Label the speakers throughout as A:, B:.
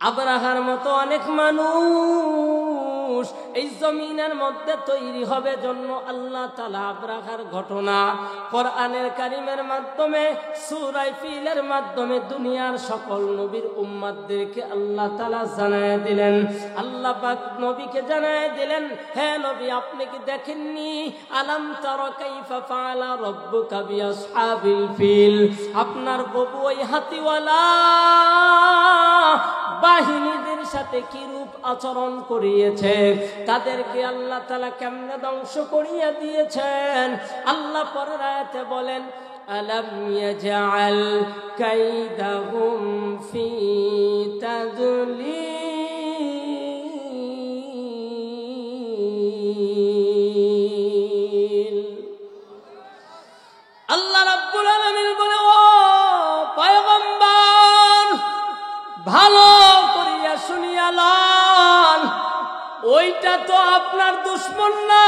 A: আবরাহার মতো অনেক মানুষ এই জমিনের মধ্যে তৈরি হবে জন্য আল্লাহ তাআলা আবরাহার ঘটনা কোরআনের কারীমের মাধ্যমে সূরা ফিলের মাধ্যমে দুনিয়ার সকল নবীর উম্মতদেরকে আল্লাহ তাআলা জানায় দিলেন। আল্লাহ পাক নবীকে জানায় দিলেন, হে নবী আপনি কি দেখেননি আলাম তারা কাইফা ফাআলা রাব্বুকা বিআসহাবিল ফিল, আপনার প্রভু ওই হাতিওয়ালা বাহিনীদের সাথে কি রূপ আচরণ করিয়েছে, তাদেরকে আল্লাহ তাআলা কেমনে ধ্বংস করিয়ে দিয়েছেন। আল্লাহ পরের আয়াতে বলেন, আলাম ইয়াজআল কাইদাহুম ফি তাদলিল। আল্লাহ রাব্বুল আলামিন বলে, ও পয়গম্বর ভালো করিয়া শুনিয়া লন, ওইটা তো আপনার দুশমন না,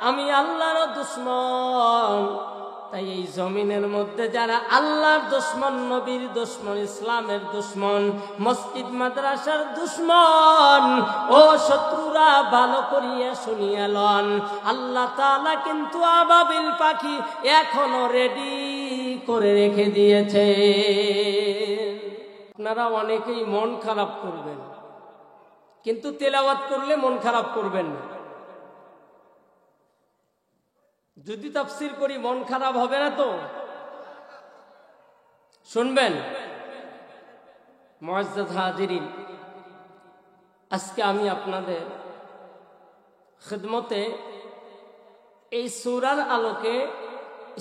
A: আমি আল্লাহর দুশমন। তাই এই জমিনের মধ্যে যারা আল্লাহর দুশমন, নবীর দুশমন, ইসলামের দুশমন, মসজিদ মাদ্রাসার দুশমন, ও শত্রুরা ভালো করিয়া শুনিয়া লন, আল্লাহ তাআলা কিন্তু আবাবিল পাখি এখনো রেডি করে রেখে দিয়েছে। আপনারা অনেকেই মন খারাপ করবেন, কিন্তু তেলাওয়াত করলে মন খারাপ করবেন না। যদি তাফসীর করি মন খারাপ হবে না তো? শুনবেন। মুআজ্জাজ হাজিরিন, আজকে আমি আপনাদের খিদমতে এই সূরার আলোকে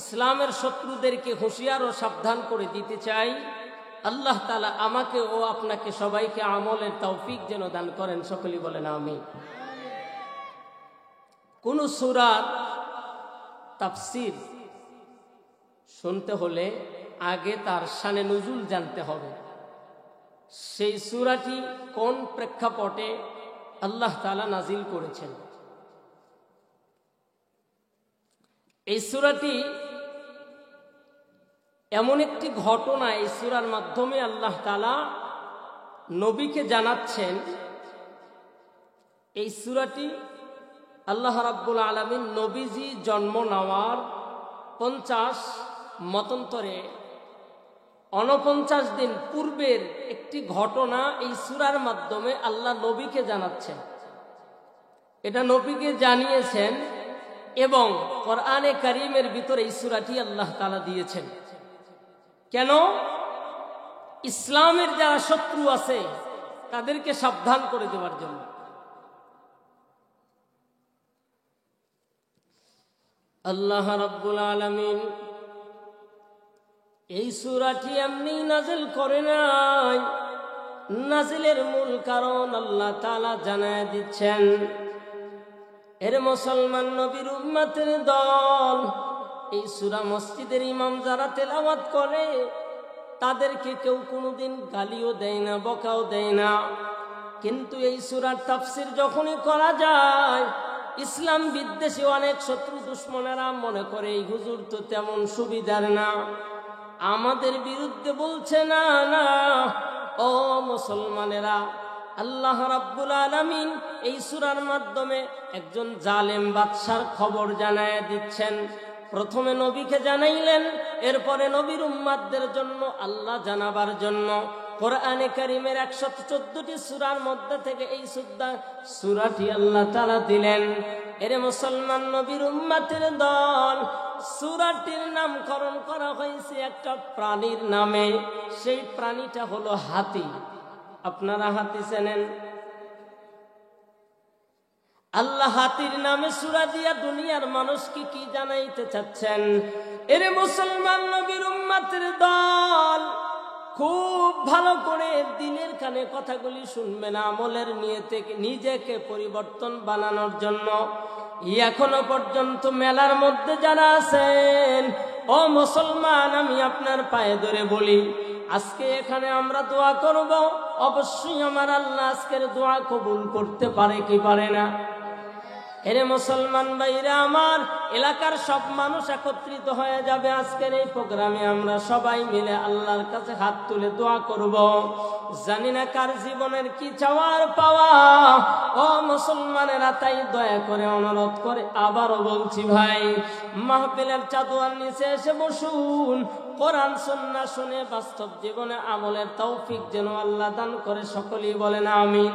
A: ইসলামের শত্রুদেরকে হুঁশিয়ার ও সাবধান করে দিতে চাই। আল্লাহ তাআলা আমাকে ও আপনাকে সবাইকে আমলের তৌফিক যেন দান করেন, সকলেই বলেন আমিন। কোন সূরার তাফসীর শুনতে হলে আগে তার শানে নুজুল জানতে হবে, সেই সূরাটি কোন প্রেক্ষাপটে আল্লাহ তাআলা নাজিল করেছেন। এই সূরাটি এমন একটি ঘটনা, এই সূরার মাধ্যমে আল্লাহ তাআলা নবীকে জানাচ্ছেন। এই সূরাটি আল্লাহ রাব্বুল আলামিন নবীজি জন্ম নেওয়ার 50 মতান্তরে 49 দিন পূর্বের একটি ঘটনা এই সূরার মাধ্যমে আল্লাহ নবীকে জানাচ্ছেন। এটা নবীকে জানিয়েছেন এবং কোরআনে কারীমের ভিতরে এই সূরাটি আল্লাহ তাআলা দিয়েছেন। কেন? ইসলামের যারা শত্রু আছে তাদেরকে সাবধান করে দেওয়ার জন্য। আল্লাহ রাব্বুল আলামিন এই সূরাটি এমনি নাজিল করে নাই, নাজিলের মূল কারণ আল্লাহ তাআলা জানায় দিচ্ছেন। এর মুসলমান নবীর উম্মতের দল, এই সূরা মসজিদের ইমাম যারা তেলাওয়াত করে তাদেরকে কেউ কোনোদিন গালিও দেয় না, বকাও দেয় না, কিন্তু এই সূরার তাফসীর যখনই করা যায় ইসলাম বিদ্বেষী অনেক শত্রু দুশ্মনেরা মনে করে এই হুজুর তো তেমন সুবিধার না, আমাদের বিরুদ্ধে বলছে না। না ও মুসলমানেরা, আল্লাহ রাব্বুল আলামিন এই সূরার মাধ্যমে একজন জালেম বাদশার খবর জানায় দিচ্ছেন। প্রথমে নবীকে জানাইলেন, এরপরে নবীর উম্মতদের জন্য আল্লাহ জানাবার জন্য কোরআনে কারীমের 114টি সূরার মধ্যে থেকে এই সূরাটি আল্লাহ তাআলা দিলেন। এর মুসলমান নবীর উম্মতের দল, সূরাটির নামকরণ করা হয়েছে একটা প্রাণীর নামে, সেই প্রাণীটা হলো হাতি। আপনারা হাতি চেনেন? আল্লাহ হাতির নামে সূরা দিয়া দুনিয়ার মানুষকে কি জানাইতে চাচ্ছেন? এর মুসলমান নবীর উম্মতের দল, খুব ভালো করে দিনের কানে কথাগুলি শুনবেন, আমলের নিয়তে নিজেকে পরিবর্তন বানানোর জন্য। এখনো পর্যন্ত মেলার মধ্যে যারা আছেন, ও মুসলমান, আমি আপনার পায়ে ধরে বলি, আজকে এখানে আমরা দোয়া করব, অবশ্যই আমার আল্লাহ আজকের দোয়া কবুল করতে পারে কি পারে না? এরে মুসলমান ভাইরা আমার, এলাকার সব মানুষ একত্রিত হয়ে যাবে আজকের এই প্রোগ্রামে। আমরা সবাই মিলে আল্লাহর কাছে হাত তুলে দোয়া করব। জানি না কার জীবনের কি চাওয়ার পাওয়া। ও মুসলমানেরা, তাই দয়া করে অনুরোধ করে আবারও বলছি ভাই, মাহফিলের চাদর নিচে এসে বসুন। কোরআন সুন্নাহ শুনে বাস্তব জীবনে আমলের তৌফিক যেন আল্লাহ দান করে, সকলেই বলেন আমিন।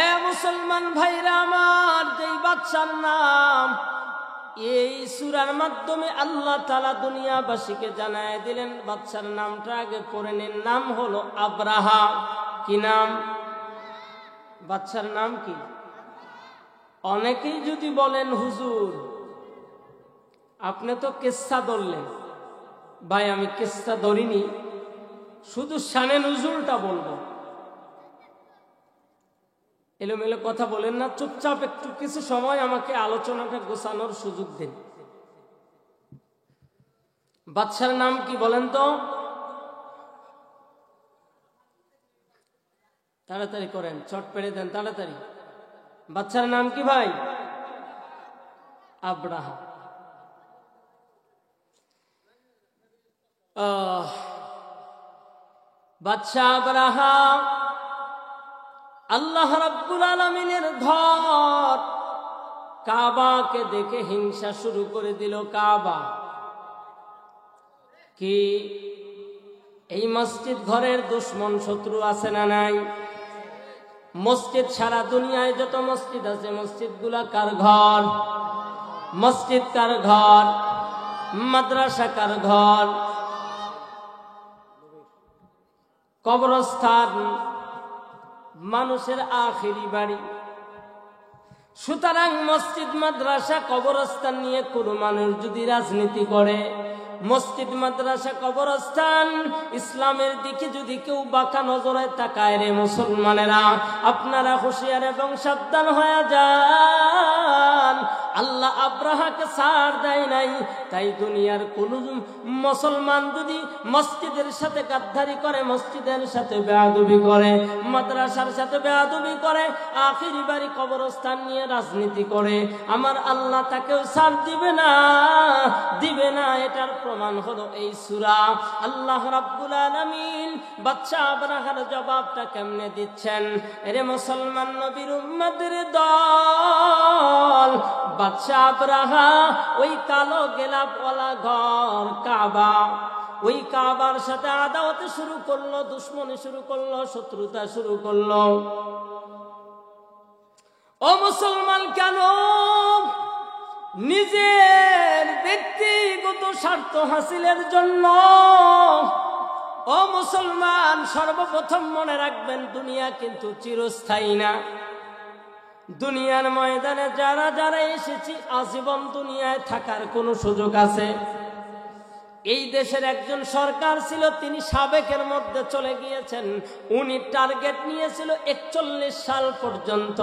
A: এ মুসলমান ভাইরা আমার, যেই বাদশার নাম এই সূরার মাধ্যমে আল্লাহ তাআলা দুনিয়াবাসীকে জানায় দিলেন, বাদশার নামটা আগে পড়ে নিন। নাম হলো আব্রাহা। কি নাম? বাদশার নাম কি? অনেকেই যদি বলেন হুজুর আপনি তো কিসসা ধরলেন, ভাই আমি কিসসা ধরিনি, শুধু শানে নুজুলটা বলবো। এলোমেলো কথা বলেন না, চুপচাপ একটু কিছু সময় আমাকে আলোচনাটা গোছানোর সুযোগ দিন। বাদশার নাম কি বলেন তো? তাড়াতাড়ি করেন, চট পেড়ে দেন তাড়াতাড়ি। বাদশার নাম কি ভাই? আব্রাহা। বাদশা আব্রাহা আল্লাহ রাব্বুল আলামিনের ঘর কাবাকে দেখে হিংসা শুরু করে দিল। কাবা কি? এই মসজিদ ঘরের দুশ্মন শত্রু আছে না নাই? মসজিদ সারা দুনিয়ায় যত মসজিদ আছে, মসজিদগুলা কার ঘর? মসজিদ কার ঘর? মাদ্রাসা কার ঘর? কবরস্থান মানুষের আখিরি বাড়ি। সুতরাং মসজিদ মাদ্রাসা কবরস্থান নিয়ে কোনো মানুষ যদি রাজনীতি করে, মসজিদ মাদ্রাসা কবরস্থান ইসলামের দিকে যদি কেউ বাঁকা নজরে তাকায়, রে মুসলমানেরা আপনারা হুঁশিয়ার এবং সাবধান হয়ে যান। আল্লাহ আব্রাহাকে ছাড় দেয় নাই। তাই দুনিয়ার কোন মুসলমান যদি মসজিদের সাথে গাদ্দারি করে, মসজিদের সাথে বেয়াদবি করে, মাদ্রাসার সাথে বেয়াদবি করে, আখিরি বাড়ি কবরস্থান নিয়ে রাজনীতি করে, আমার আল্লাহ তাকেও ছাড় দিবে না, দিবে না। এটার প্রমাণ হলো এই সূরা। আল্লাহ রাব্বুল আলামিন বাদশা আব্রাহার জবাবটা কেমনে দিচ্ছেন? এরে মুসলমান নবীর উম্মতের দল, বাদশা আব্রাহা ওই কালো গেলাপওয়ালা ঘর কাবা, ওই কাবার সাথে আদাওয়াত শুরু করলো, দুশ্মনী শুরু করলো, শত্রুতা শুরু করলো। ও মুসলমান, কেন? নিজের ব্যক্তিগত স্বার্থ হাসিলের জন্য। ও মুসলমান, সর্বপ্রথম মনে রাখবেন দুনিয়া কিন্তু চিরস্থায়ী না। দুনিয়ার ময়দানে যারা যারা এসেছি আজীবন দুনিয়ায় থাকার কোনো সুযোগ আছে? এই দেশের একজন সরকার ছিল, তিনি সাবেকের মধ্যে চলে গিয়েছেন। উনি টার্গেট নিয়েছিল 41 সাল পর্যন্ত।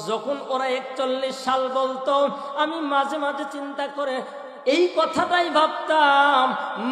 A: যখন ওরা 41 সাল বলতো, আমি মাঝে মাঝে চিন্তা করে এই কথাটাই ভাবতাম,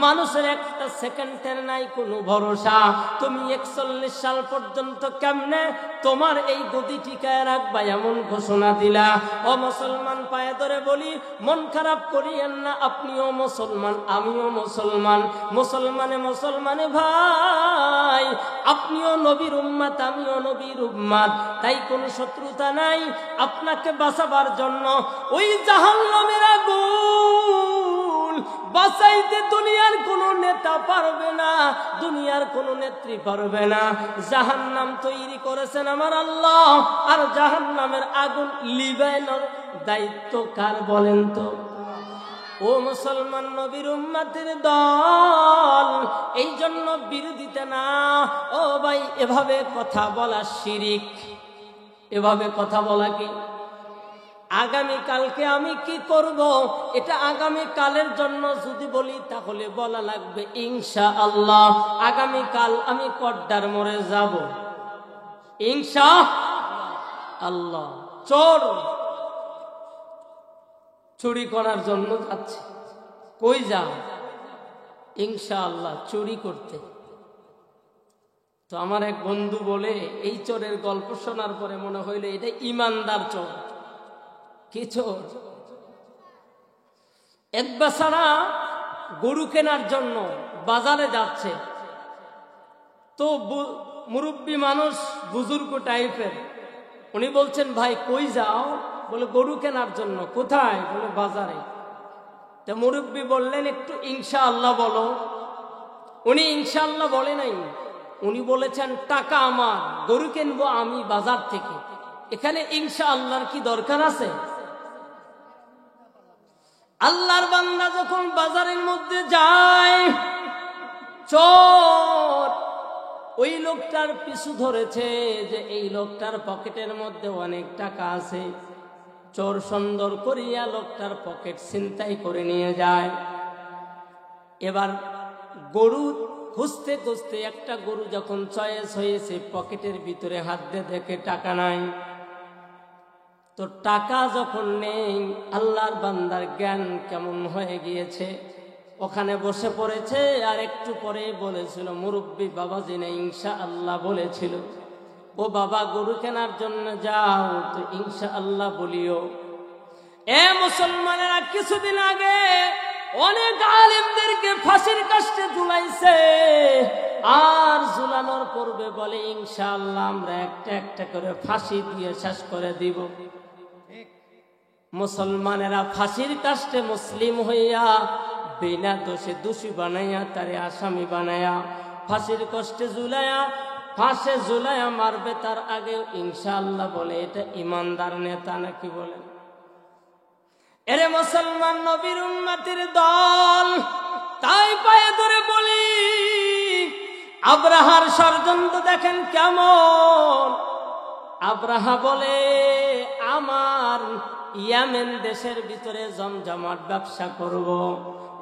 A: মানুষের একটা সেকেন্ডের নাই কোনো ভরসা। তুমি 41 সাল পর্যন্ত কেমনে তোমার এই গতি টিকায় রাখবা এমন ঘোষণা দিলা? ও মুসলমান, পায়ে ধরে বলি, মন খারাপ করিয়েন না। আপনিও মুসলমান, আমিও মুসলমান, মুসলমানে মুসলমানে ভাই। আপনিও নবীর উম্মত, আমিও নবীর উম্মত, তাই কোনো শত্রুতা নাই। আপনাকে বাঁচাবার জন্য ওই জাহান্নামের আগুন বাঁচাইতে দুনিয়ার কোনো নেতা পারবে না, দুনিয়ার কোনো নেত্রী পারবে না। জাহান্নাম তৈরি করেছেন আমার আল্লাহ, আর জাহান্নামের আগুন লিবানোর দায়িত্ব কার বলেন তো? ও মুসলমান নবীর উম্মতের দল, এই জন্য বিরোধিতা না। ও ভাই, এভাবে কথা বলা শিরিক। এভাবে কথা বলা কি? আগামী কালকে আমি কি করব, এটা আগামী কালের জন্য যদি বলি তাহলে বলা লাগবে ইনশাআল্লাহ আগামী কাল আমি কড্ডার মোড়ে যাব, ইনশাআল্লাহ। চোর চুরি করার জন্য যাচ্ছে, কই যাও? ইনশাআল্লাহ চুরি করতে। তো আমার এক বন্ধু বলে, এই চোরের গল্প শোনার পরে মনে হইল এটা ইমানদার চোর। কি চোর? এক বেচারা গরু কেনার জন্য বাজারে যাচ্ছে। তো মুরব্বী মানুষ, বুজুর্গ টাইপের, উনি বলছেন, ভাই কই যাও? বলে গরু কেনার জন্য। কোথায়? বলে বাজারে। তো মুরব্বী বললেন, একটু ইনশাআল্লাহ বলো। উনি ইনশাআল্লাহ বলে নাই, উনি বলেছেন, টাকা আমার, গরু কিনবো আমি বাজার থেকে। এখানে ইনশাআল্লাহর কি দরকার আছে? আল্লাহর বান্দা যখন বাজারের মধ্যে যায়, চোর ওই লোকটার পিছু ধরেছে যে এই লোকটার পকেটের মধ্যে অনেক টাকা আছে। চোর সুন্দর করিয়া লোকটার পকেট ছিনতাই করে নিয়ে যায়। এবার গরু খুঁজতে খুঁজতে একটা গরু যখন চয়েস হয়েছে, পকেটের ভিতরে হাত দিয়ে দেখে টাকা নাই। তো টাকা যখন নেই, আল্লাহর বান্দার জ্ঞান কেমন হয়ে গিয়েছে, ওখানে বসে পড়েছে। আর একটু পরে বলেছিল, মুরব্বী বাবাজি না ইনশাআল্লাহ বলেছিল, ও বাবা গরু কেনার জন্য যাও তো ইনশাআল্লাহ বলিও। এ মুসলমানেরা, কিছুদিন আগে অনেক আলেমদেরকে ফাঁসির কাস্টে ঝুলাইছে, আর ঝুলানোর পূর্বে বলে ইনশাআল্লাহ আমরা একটা একটা করে ফাঁসি দিয়ে শেষ করে দিব। মুসলমানেরা ফাঁসির কাস্টে মুসলিম হইয়া বিনা দোষে দোষী বানাইয়া তারে আসামি বানায়া ফাঁসির কষ্টে ঝুলাইয়া ফাঁসে ঝুলাইয়া মারবে, তার আগে ইনশাআল্লাহ বলে। এটা ইমানদার নেতা নাকি? বলে এরে মুসলমান নবীর উম্মতের দল। তাই পায়ে ধরে বলি, আব্রাহার ষড়যন্ত্র দেখেন কেমন। আব্রাহা বলে, আমার ইয়ামেন দেশের ভিতরে জমজমাট ব্যবসা করব।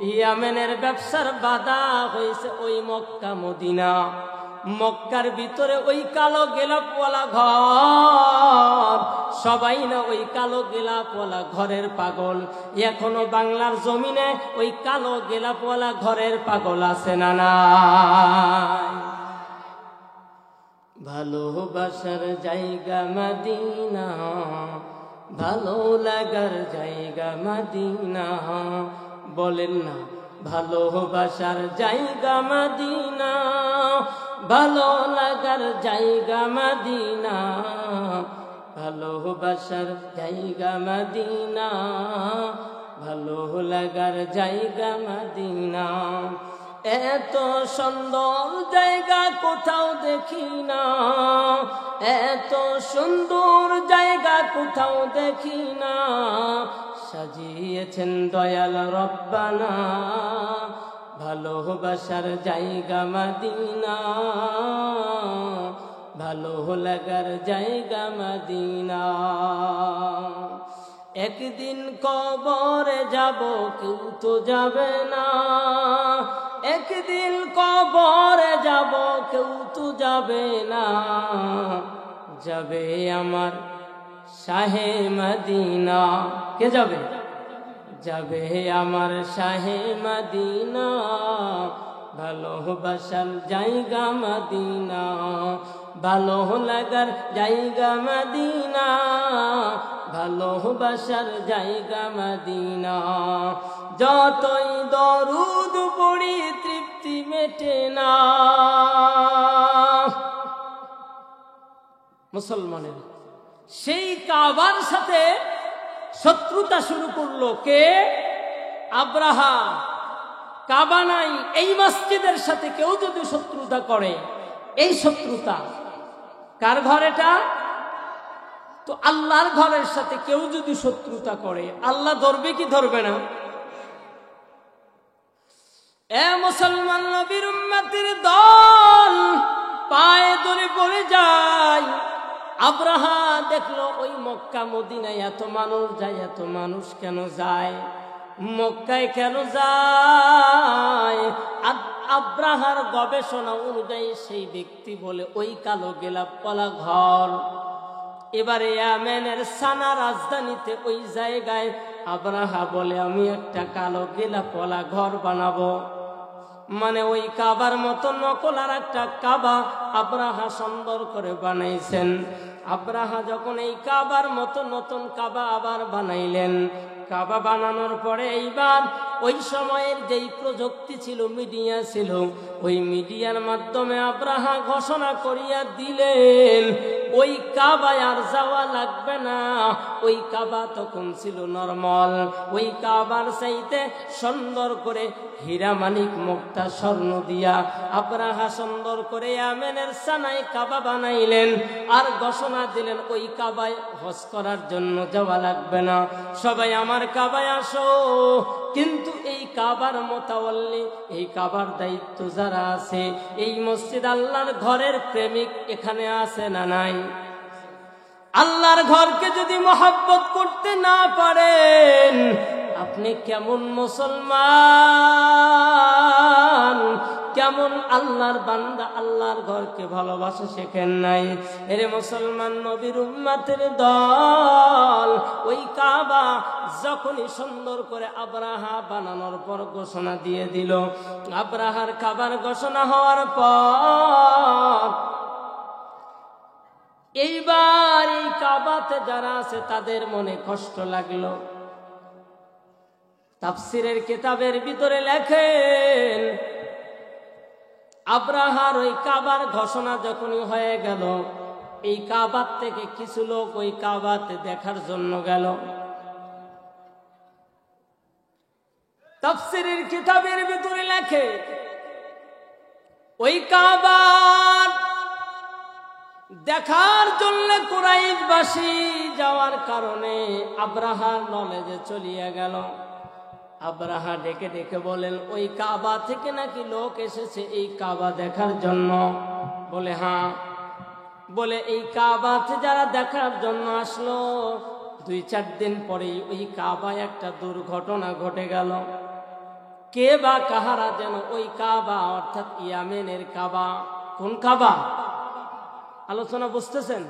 A: ইয়ামেনের ব্যবসার বাধা হয়েছে ওই মক্কা মদিনা। মক্কার ভিতরে ওই কালো গেলাপওয়ালা ঘর, সবাই না ওই কালো গেলাপওয়ালা ঘরের পাগল। এখনো বাংলার জমিনে ওই কালো গেলাপওয়ালা ঘরের পাগল আছে না নাই? ভালোবাসার জায়গা মদিনা, ভালো লাগার জায়গা মদিনা। বলেন না, ভালোবাসার জায়গা মদিনা, ভালো লাগার জায়গা মদিনা। ভালোবাসার জায়গা মদিনা, ভালো লাগার জায়গা মদিনা। এত সুন্দর জায়গা কোথাও দেখি না, এত সুন্দর জায়গা কোথাও দেখি না। সাজিয়েছেন দয়াল রব্বানা, ভালোবাসার জায়গা মদিনা, ভালো লাগার জায়গা মদিনা। একদিন কবরে যাব, কেউ তো যাবে না। একদিন কবরে যাব, কেউ তো যাবে না। যাবে আমার শাহে মদিনা। কে যাবে? যাবে আমার শাহে মদিনা, ভালোবাসার জায়গা মদিনা, ভালো লাগার জায়গা মদিনা, ভালোবাসার জায়গা মদিনা। যতই দরুদ পড়ি তৃপ্তি মেটে না। মুসলমানের সেই কাবার সাথে শত্রুতা শুরু করলো কে? আব্রাহা। কাবা নাই, এই মসজিদের সাথে কেউ যদি শত্রুতা করে, এই শত্রুতা কার ঘর? এটা তো আল্লাহর ঘরের সাথে কেউ যদি শত্রুতা করে, আল্লাহ ধরবে কি ধরবে না? এ মুসলমান নবীর উম্মতের দল, পায়ে ধরে পড়ে যায়। আব্রাহা দেখলো ওই মক্কা মদিনায় এত মানুষ যায়, এত মানুষ কেন যায়? মক্কায় কেন যায়? আব্রাহার গবেষণা অনুযায়ী সেই ব্যক্তি বলে ওই কালো গোলাপওয়ালা ঘর। এবারে ইয়ামেনের সানা রাজধানীতে ওই জায়গায় আব্রাহা বলে আমি একটা কালো গোলাপওয়ালা ঘর বানাবো। মানে ওই কাবার মতো নকল আর একটা কাবা আব্রাহা সুন্দর করে বানাইছেন। আব্রাহা যখন এই কাবার মতো নতুন কাবা আবার বানাইলেন, কাবা বানানোর পরে এইবার ওই সময়ের যেই প্রযুক্তি ছিল, মিডিয়া ছিল, ওই মিডিয়ার মাধ্যমে আব্রাহা ঘোষণা করিয়া দিলেন ওই কাবায় আর যাওয়া লাগবে না। ওই কাবা তখন ছিল নরমাল, ওই কাবার চাইতে সুন্দর করে হীরা মানিক মুক্তা স্বর্ণ দিয়া আব্রাহা সুন্দর করে ইয়ামেনের সানায় কাবা বানাইলেন আর ঘোষণা দিলেন ওই কাবায় হজ করার জন্য যাওয়া লাগবে না, সবাই আমার কাবায় আসো। কিন্তু এই কাবার মোতাওয়াল্লি, এই কাবার দায়িত্ব যারা আছে, এই মসজিদ আল্লাহর ঘরের প্রেমিক এখানে আছে না নাই? আল্লাহর ঘরকে যদি মহব্বত করতে না পারেন, আপনি কেমন মুসলমান, কেমন আল্লাহর বান্দা? আল্লাহর ঘরকে ভালোবাসা শেখেন নাই। এরে মুসলমান নবীর উম্মতের দল, ওই কাবা যখনই সুন্দর করে আব্রাহা বানানোর পর ঘোষণা দিয়ে দিল, আব্রাহার কাবার ঘোষণা হওয়ার পর এইবার এই কাবাতে যারা আছে তাদের মনে কষ্ট লাগলো। তাফসীরের কিতাবের ভিতরে লেখেন, আব্রাহার ওই কাবার ঘোষণা যখনই হয়ে গেল, এই কাবার থেকে কিছু লোক ওই কাবাতে দেখার জন্য গেল। তাফসীরের কিতাবের ভিতরে লেখে, ওই কাবার দেখার জন্য কুরাইশবাসী যাওয়ার কারণে আব্রাহার নলেজে চলিয়া গেল। আব্রাহা ডেকে ডেকে বলেন, ওই কাবা থেকে নাকি লোক এসেছে এই কাবা দেখার জন্য? বলে হ্যাঁ। বলে এই কাবাতে যারা দেখার জন্য আসলো, 2-4 দিন পরেই ওই কাবায় একটা দুর্ঘটনা ঘটে গেল। কে বা কাহারা যেন ওই কাবা, অর্থাৎ ইয়ামেনের কাবা। কোন কাবা? আলোচনা বুঝতেছেন?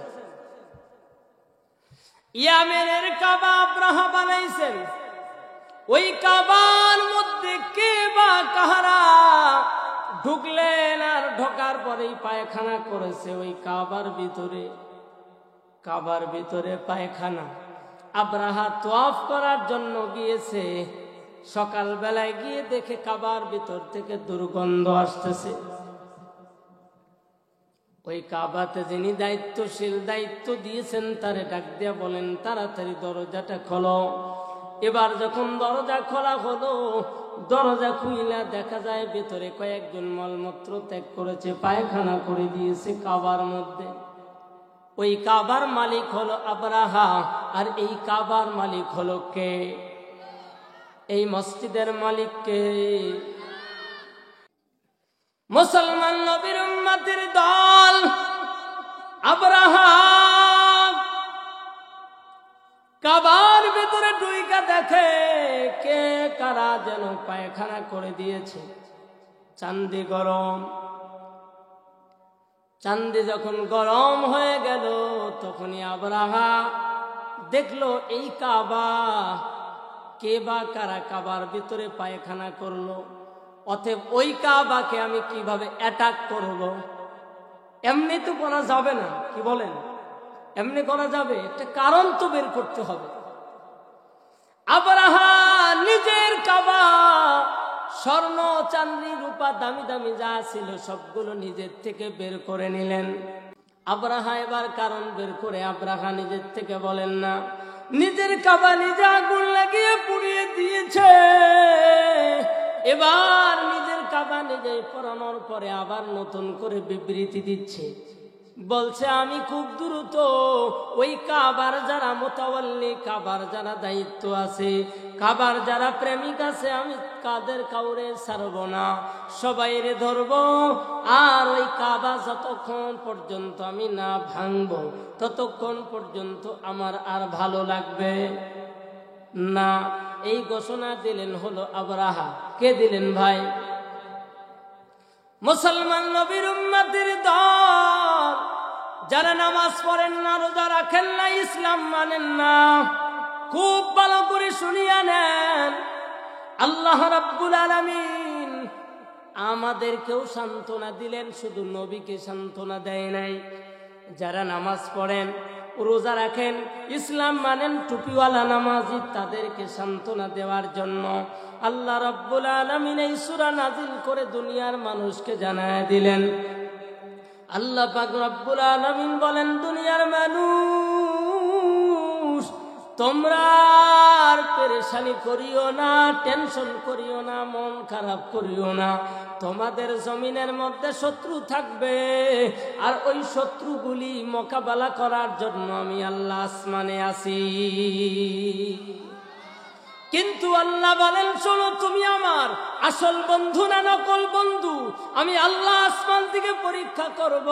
A: ইয়ামেনের কাবা আব্রাহা বানাইছেন। ওই কাবার মধ্যে কে বা কাহারা ঢুকলেন আর ঢোকার পরেই পায়খানা করেছে ওই কাবার ভিতরে। কাবার ভিতরে পায়খানা। আব্রাহা তওয়াফ করার জন্য গিয়েছে, সকালবেলায় গিয়ে দেখে কাবার ভিতর থেকে দুর্গন্ধ আসতেছে। ওই কাবাতে যিনি দায়িত্বশীল, দায়িত্ব দিয়েছেন, তারে ডাক দিয়া বলেন, তাড়াতাড়ি দরজাটা খোলো। এবার যখন দরজা খোলা হলো, দরজা খুইলা দেখা যায় ভেতরে কয়েকজন মলমূত্র ত্যাগ করেছে, পায়খানা করে দিয়েছে কাবার মধ্যে। ওই কাবার মালিক হলো আব্রাহা। আর এই কাবার মালিক হলো কে? এই মসজিদের মালিক কে? মুসলমান নবীর উম্মতের দল আব্রাহা কাবার ভিতরে ঢুইকা দেখে কে কারা যেন পায়খানা করে দিয়েছে। চান্দি গরম। চান্দি যখন গরম হয়ে গেল, তখনই আব্রাহা দেখলো এই কাবা, কে বা কারা কাবার ভিতরে পায়খানা করলো। অতএব ওই কাবাকে আমি কিভাবে অ্যাটাক করব? এমনি তো করা যাবে না, কি বলেন? এমনি করা যাবে? একটা কারণ তো বের করতে হবে। আব্রাহা নিজের কাবা, স্বর্ণ চাঁদি রূপা দামি দামি যা ছিল সবগুলো নিজের থেকে বের করে নিলেন। আব্রাহা এবার কারণ বের করে আব্রাহা নিজের থেকে বলেন না, নিজের কাবা নিজে আগুন লাগিয়ে পুড়িয়ে দিয়েছে। এবার নিজের কাবা নিজেই পোড়ানোর পরে আবার নতুন করে বিবৃতি দিচ্ছে, বলছে আমি খুব দ্রুত ওই কাবার যারা মোতাওয়াল্লি, কাবার যারা দায়িত্ব আছে, কাবার যারা প্রেমিক আছে, আমি কাদের কাউরে ছাড়ব না, সবাইরে ধরব। আর ওই কাবা যতক্ষণ পর্যন্ত আমি না ভাঙব, ততক্ষণ পর্যন্ত আমার আর ভালো লাগবে না। এই ঘোষণা দিলেন হলো আব্রাহা। কে দিলেন ভাই? মুসলমান নবীর উম্মতের দল যারা নামাজ পড়েন না, রোজা রাখেন না, ইসলাম মানেন না, খুব ভালো করে শুনিয়া নেন। আল্লাহ রাব্বুল আলামিন আমাদেরকেও সান্ত্বনা দিলেন, শুধু নবীকে সান্ত্বনা দেয় নাই। যারা নামাজ পড়েন রোজা রাখেন, ইসলাম মানেন, টুপিওয়ালা নামাজি, তাদেরকে সান্ত্বনা দেওয়ার জন্য আল্লাহ রাব্বুল আলামিন এই সূরা নাজিল করে দুনিয়ার মানুষকে জানায় দিলেন। আল্লাহ পাক রব্বুল আলামিন বলেন, দুনিয়ার মানুষ তোমরা আর পেরেশানি করিও না, টেনশন করিও না, মন খারাপ করিও না। তোমাদের জমিনের মধ্যে শত্রু থাকবে, আর ওই শত্রুগুলি মোকাবেলা করার জন্য আমি আল্লাহ আসমানে আছি। কিন্তু আল্লাহ বলেন, শোনো, তুমি আমার আসল বন্ধু না নকল বন্ধু? আমি আল্লাহ আসমান থেকে পরীক্ষা করব।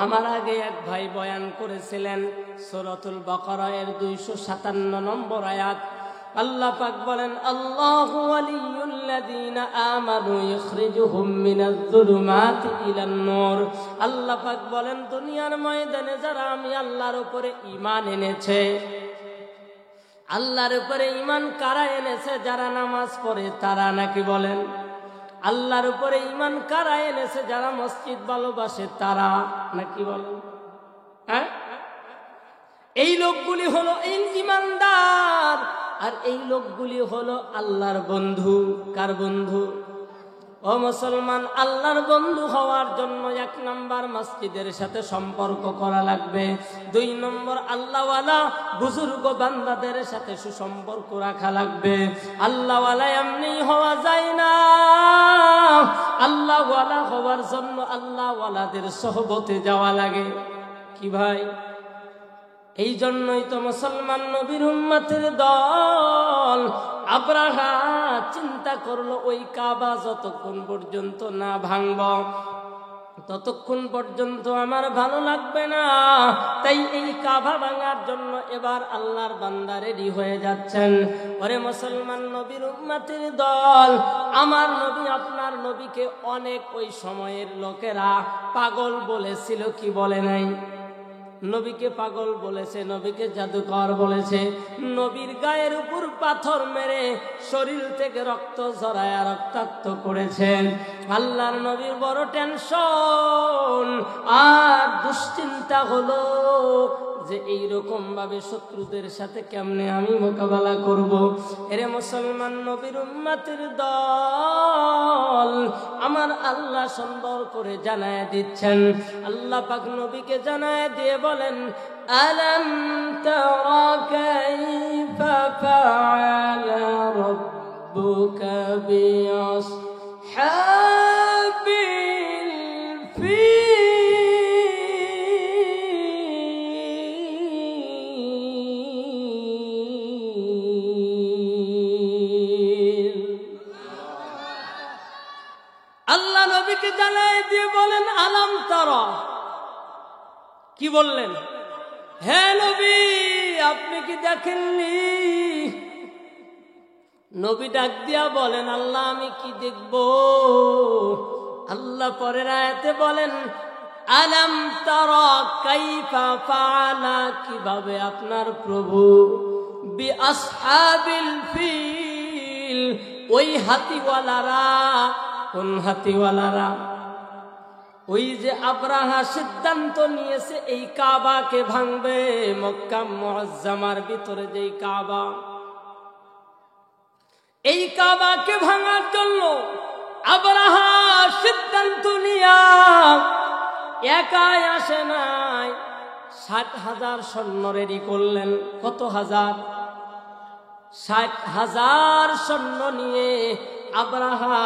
A: আমার আগে এক ভাই বয়ান করেছিলেন সূরাতুল বাকারা এর 257 নম্বর আয়াত। আল্লাহ পাক বলেন, আল্লাহু ওয়ালিয়ুল্লাযীনা আমানু ইখরিজুহুম মিনাজ-যুলুমাতি ইলান-নূর। আল্লাহ পাক বলেন, দুনিয়ার ময়দানে যারা আমি আল্লাহর উপরে ঈমান এনেছে, আল্লাহর উপরে ঈমান কারা এনেছে? যারা নামাজ পড়ে তারা, নাকি বলেন? আল্লাহর উপরে ঈমান কারা এনেছে? যারা মসজিদ ভালোবাসে তারা, নাকি বলেন? হ্যাঁ, এই লোকগুলি হলো এই ঈমানদার, আর এই লোকগুলি হলো আল্লাহর বন্ধু। কার বন্ধু? ও মুসলমান, আল্লাহর বন্ধু হওয়ার জন্য 1 নম্বর মসজিদের সাথে সম্পর্ক করা লাগবে। 2 নম্বর আল্লাহওয়ালা বুজুর্গ বান্দাদের সাথে সুসম্পর্ক রাখা লাগবে। আল্লাহওয়ালা এমনি হওয়া যায় না, আল্লাহওয়ালা হওয়ার জন্য আল্লাহওয়ালাদের সহবতে যাওয়া লাগে। কি ভাই? এই জন্যই তো মুসলমান নবীর উম্মতের দল আব্রাহা চিন্তা করলো, ওই কাবা যতক্ষণ পর্যন্ত না ভাঙব ততক্ষণ পর্যন্ত আমার ভালো লাগবে না। তাই এই কাবা ভাঙার জন্য এবার আল্লাহর বান্দা রেডি হয়ে যাচ্ছেন। ওরে মুসলমান নবীর উম্মতের দল, আমার নবী আপনার নবীকে অনেক ওই সময়ের লোকেরা পাগল বলেছিল, কি বলে নাই? নবীকে পাগল বলেছে, নবীকে জাদুকর বলেছে, নবীর গায়ের উপর পাথর মেরে শরীর থেকে রক্ত ঝরায়া রক্তাক্ত করেছেন। আল্লাহর নবীর বড় টেনশন আর দুশ্চিন্তা হলো যে এইরকম ভাবে শত্রুদের সাথে কেমনে আমি মোকাবেলা করব। এরে মুসলমান নবীর উম্মতের দল, আমার আল্লাহ সুন্দর করে জানায় দিচ্ছেন। আল্লাহ পাক নবীকে জানায় দিয়ে বলেন, আলাম তারা কাইফা ফাআলা রাব্বুকা বিআসহাবিল ফিল। আল্লাহ নবীকে জানায় দিয়ে বলেন, আলাম তারা, কি বললেন? হে নবী, আপনি কি দেখেননি? নবী ডাক দিয়া বলেন, আল্লাহ আমি কি দেখব? আল্লাহ পরের আয়াতে বলেন, আলাম তারা কাইফা ফাআলা, কিভাবে আপনার প্রভু বিআসহাবিল ফিল, ওই হাতিওয়ালারা। কোন হাতিওয়ালারা? ওই যে আব্রাহা সিদ্ধান্ত নিয়েছে এই কাবাকে ভাঙবে, মক্কা মুআজ্জামার ভিতরে যেই কাবা, এই কাবাকে ভাঙার জন্য আব্রাহা সিদ্ধান্ত নিয়া একাই আসে নাই, 60,000 সৈন্য রেডি করলেন। কত হাজার? 60,000 সৈন্য নিয়ে আব্রাহা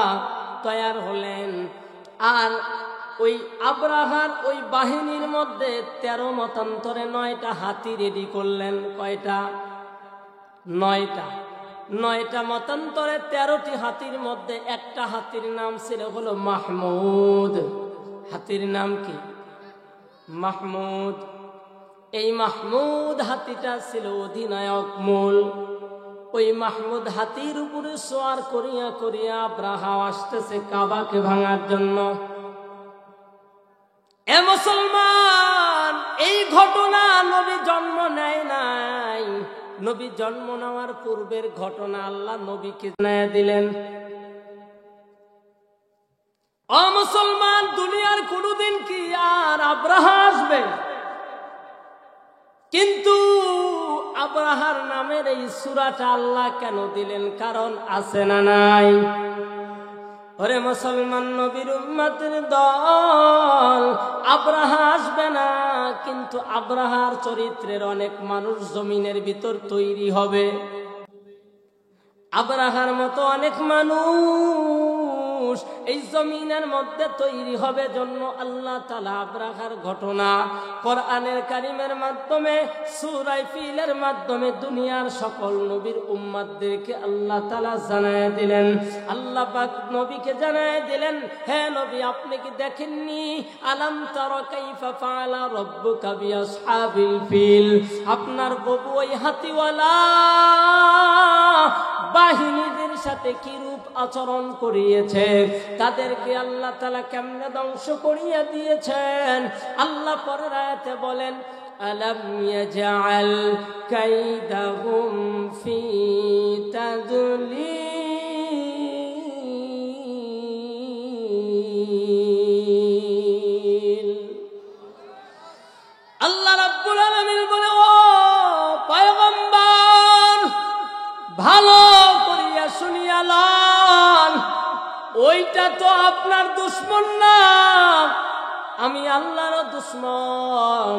A: তৈয়ার হলেন। আর ওই আব্রাহার ওই বাহিনীর মধ্যে 13 মতান্তরে 9টা হাতি রেডি করলেন। কয়টা? 9টা মতান্তরে 13টি হাতির মধ্যে একটা হাতির নাম ছিল হলো মাহমুদ। হাতির নাম কি? মাহমুদ। এই মাহমুদ হাতিটা ছিল অধিনায়ক মূল। ওই মাহমুদ হাতির উপরে সোয়ার করিয়া করিয়া আব্রাহা আসতেছে কাবাকে ভাঙার জন্য। এ মুসলমান, এই ঘটনা নবী জন্ম নেয় নাই, নবী জন্ম নেওয়ার পূর্বের ঘটনা আল্লাহ নবীকে জানায়া দিলেন। ও মুসলমান, দুনিয়ার কোনদিন কি আর আব্রাহা আসবে? কিন্তু আব্রাহার নামের এই সূরাটা আল্লাহ কেন দিলেন? কারণ আছে না নাই? ওরে মুসলমান নবীর উম্মতের দল, আব্রাহা আসবে না, কিন্তু আব্রাহার চরিত্রের অনেক মানুষ জমিনের ভিতর তৈরি হবে। আব্রাহার মতো অনেক মানুষ এই জমিনের মধ্যে তৈরি হবে জন্য আল্লাহ তাআলা আব্রাহার ঘটনা কোরআনের কারীমের মাধ্যমে সূরা ফিলের মাধ্যমে দুনিয়ার সকল নবীর উম্মতদেরকে আল্লাহ তাআলা জানায় দিলেন। আল্লাহ পাক নবীকে জানায় দিলেন, হে নবী, আপনি কি দেখেননি? আলাম তারা কাইফা ফাআলা রাব্বুকা বিআসহাবিল ফিল, আপনার প্রভু ওই হাতিওয়ালা বাহিনীদের সাথে কি রূপ আচরণ করিয়েছে, তাদেরকে আল্লাহ তাআলা কেমনে ধ্বংস করিয়ে দিয়েছেন। আল্লাহ পরের আয়াতে বলেন, আলাম ইয়াজআল কাইদাহুম ফি তাদলিল। আল্লাহ রাব্বুল আলামিন বলে, ও পয়গম্বর, ভালো করিয়া শুনিয়া লন, ওইটা তো আপনার দুশমন না, আমি আল্লাহর দুশমন।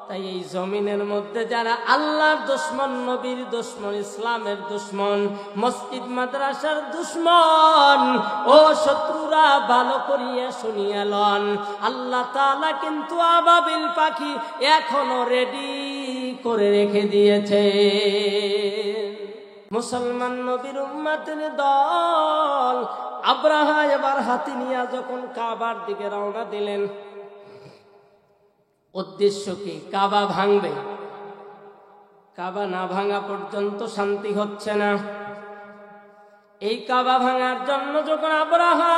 A: তাই এই জমিনের মধ্যে যারা আল্লাহর দুশমন, নবীর দুশমন, ইসলামের দুশমন, মসজিদ মাদ্রাসার দুশমন, ও শত্রুরা, ভালো করিয়া শুনিয়া লন, আল্লাহ তাআলা কিন্তু আবাবিল পাখি এখনো রেডি করে রেখে দিয়েছে। মুসলমান নবীর উম্মতের দল, আব্রাহা এবার হাতি নিয়ে যখন কাবার দিকে রওনা দিলেন, উদ্দেশ্য কি? কাবা ভাঙবে। কাবা না ভাঙা পর্যন্ত শান্তি হচ্ছে না। এই কাবা ভাঙার জন্য যখন আব্রাহা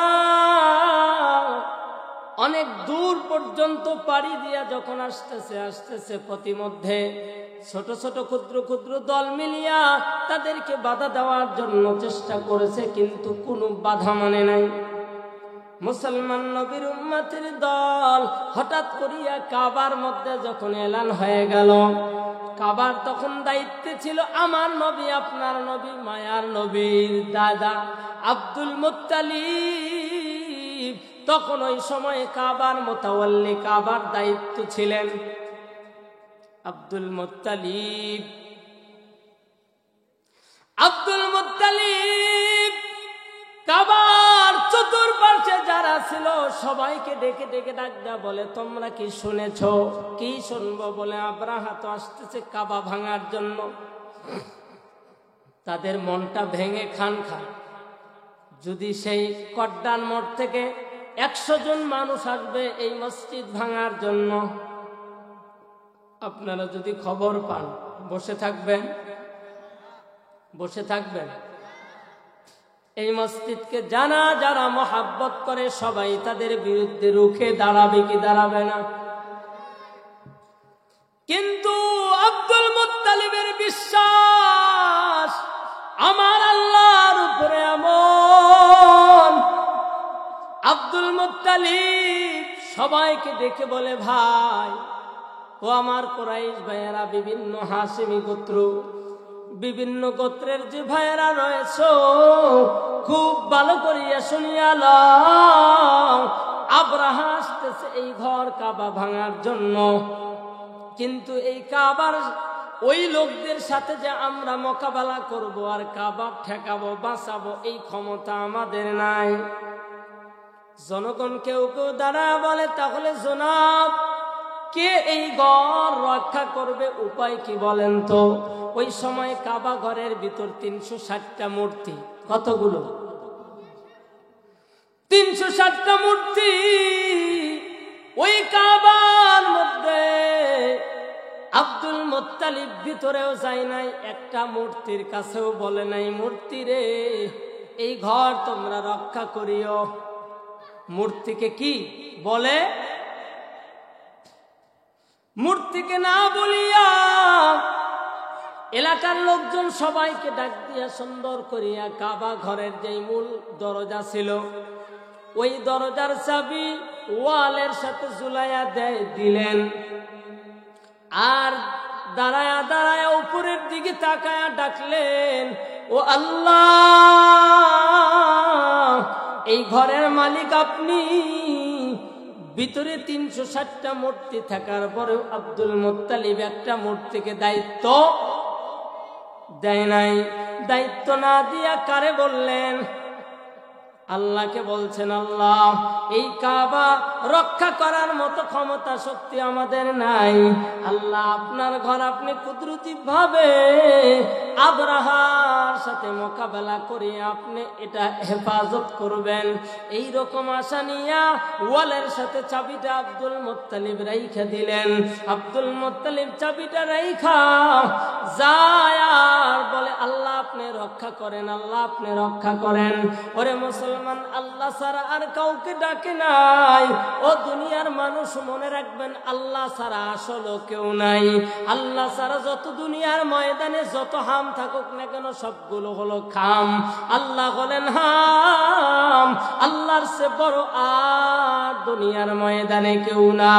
A: অনেক দূর পর্যন্ত পাড়ি দিয়া যখন আসতেছে পথিমধ্যে ছোট ছোট ক্ষুদ্র ক্ষুদ্র দল মিলিয়া তাদেরকে বাধা দেওয়ার জন্য চেষ্টা করেছে, কিন্তু কোনো বাধা মানে নাই। মুসলমান নবীর উম্মতের দল হঠাৎ করিয়া কাবার মধ্যে যখন এলান হয়ে গেল, কাবার তখন দায়িত্বে ছিল আমার নবী, আপনার নবী, মায়ার নবীর দাদা আব্দুল মুত্তালিব। তখন ওই সময় কাবার মুতাওয়াল্লি, কাবার দায়িত্ব ছিলেন আব্দুল মুত্তালিব। আব্দুল মুত্তালিব কাবার চতুর্পাশে যারা ছিল সবাইকে ডেকে ডেকে ডাক দেয়া বলে, তোমরা কি শুনেছ? কি শুনবো? বলে, আব্রাহা তো আসতেছে কাবা ভাঙার জন্য। তাদের মনটা ভেঙে খান খান। যদি সেই কড্ডান মোড় থেকে 100 জন মানুষ আসবে এই মসজিদ ভাঙার জন্য, আপনারা যদি খবর পান বসে থাকবেন? বসে থাকবেন? এই মসজিদকে যারা মহাব্বত করে সবাই তাদের বিরুদ্ধে রুখে দাঁড়াবে কি দাঁড়াবে না? কিন্তু আব্দুল মুত্তালিবের বিশ্বাস আমার আল্লাহর উপরে এমন, আব্দুল মুত্তালিব সবাইকে ডেকে বলে, ভাই ও আমার কুরাইশ ভাইয়েরা, বিভিন্ন হাশিমি গোত্র, বিভিন্ন গোত্রের যে ভাইয়েরা রয়েছে, খুব ভালো করিয়া শুনিয়া লও, আব্রাহা আসতেছে এই ঘর কাবা ভাঙার জন্য। কিন্তু এই কাবার ওই লোকদের সাথে যে আমরা মোকাবেলা করব আর কাবা ঠেকাবো, বাঁচাবো, এই ক্ষমতা আমাদের নাই। জনগণ কেউ কেউ দাঁড়া বলে, তাহলে জনাব, কে এই ঘর রক্ষা করবে? উপায় কি বলেন তো? ওই সময় কাবা ঘরের ভিতর 360টা মূর্তি। কতগুলো? 360টা মূর্তি ওই কাবার মধ্যে। আব্দুল মুত্তালিব ভিতরেও যায় নাই, একটা মূর্তির কাছেও বলে নাই, মূর্তি রে এই ঘর তোমরা রক্ষা করিও। মূর্তিকে কি বলে? মূর্তিকে না বলিয়া এলাকার লোকজন সবাইকে ডাক দিয়া সুন্দর করিয়া কাবা ঘরের যেই মূল দরজা ছিল ওই দরজার চাবি ওয়ালের সাথে ঝুলাইয়া দিলেন। আর দাঁড়ায়া দাঁড়ায়া উপরের দিকে তাকায়া ডাকলেন, ও আল্লাহ, এই ঘরের মালিক আপনি। ভিতরে 360টা মূর্তি থাকার পরেও আব্দুল মুত্তালিব একটা মূর্তিকে দায়িত্ব দেয় নাই। দায়িত্ব না দিয়া কারে বললেন? আল্লাহকে বলছেন, আল্লাহ, এই কাবা রক্ষা করার মতো ক্ষমতা শক্তি আমাদের নাই। আল্লাহ, আপনার ঘর আপনি কুদরতি ভাবে আবরাহার সাথে মোকাবেলা করে আপনি এটা হেফাজত করবেন। এই রকম আশা নিয়া ওয়ালের সাথে চাবিটা আব্দুল মুত্তালিব রাইখা দিলেন। আব্দুল মুত্তালিব চাবিটা রাইখা যায় আর বলে, আল্লাহ আপনি রক্ষা করেন, আল্লাহ আপনি রক্ষা করেন। ওরে মুসলমান, আল্লাহ ছাড়া আর কাউকে ডাকে নাই। ও দুনিয়ার মানুষ, মনে রাখবেন, আল্লাহ ছাড়া আসলে কেউ নাই। আল্লাহ ছাড়া যত দুনিয়ার ময়দানে যত হাম থাকুক না কেন, সবগুলো হলো খাম। আল্লাহ হলেন হাম। আল্লাহর সে বড় আর দুনিয়ার ময়দানে কেউ না।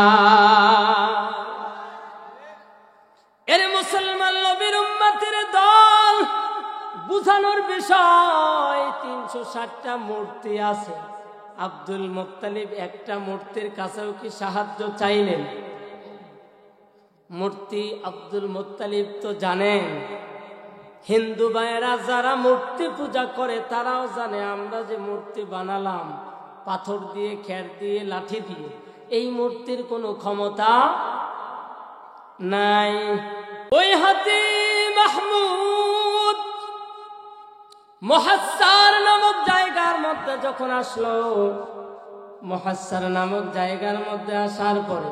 A: এর মুসলমান নবীর উম্মতের দল, বুঝানোর বিষয় 360টা মূর্তি আছে। আব্দুল মুত্তালিব একটা মূর্তির কাছেও কি সাহায্য চাইলেন? মূর্তি আব্দুল মুত্তালিব তো জানেন, হিন্দু ভাইয়েরা যারা মূর্তি পূজা করে তারাও জানে, আমরা যে মূর্তি বানালাম পাথর দিয়ে, খের দিয়ে, লাঠি দিয়ে, এই মূর্তির কোনো ক্ষমতা নাই। ওই হাতি মাহমুদ মুহাসসার নামক জায়গার মধ্যে যখন আসলো, মুহাসসার নামক জায়গার মধ্যে আসার পরে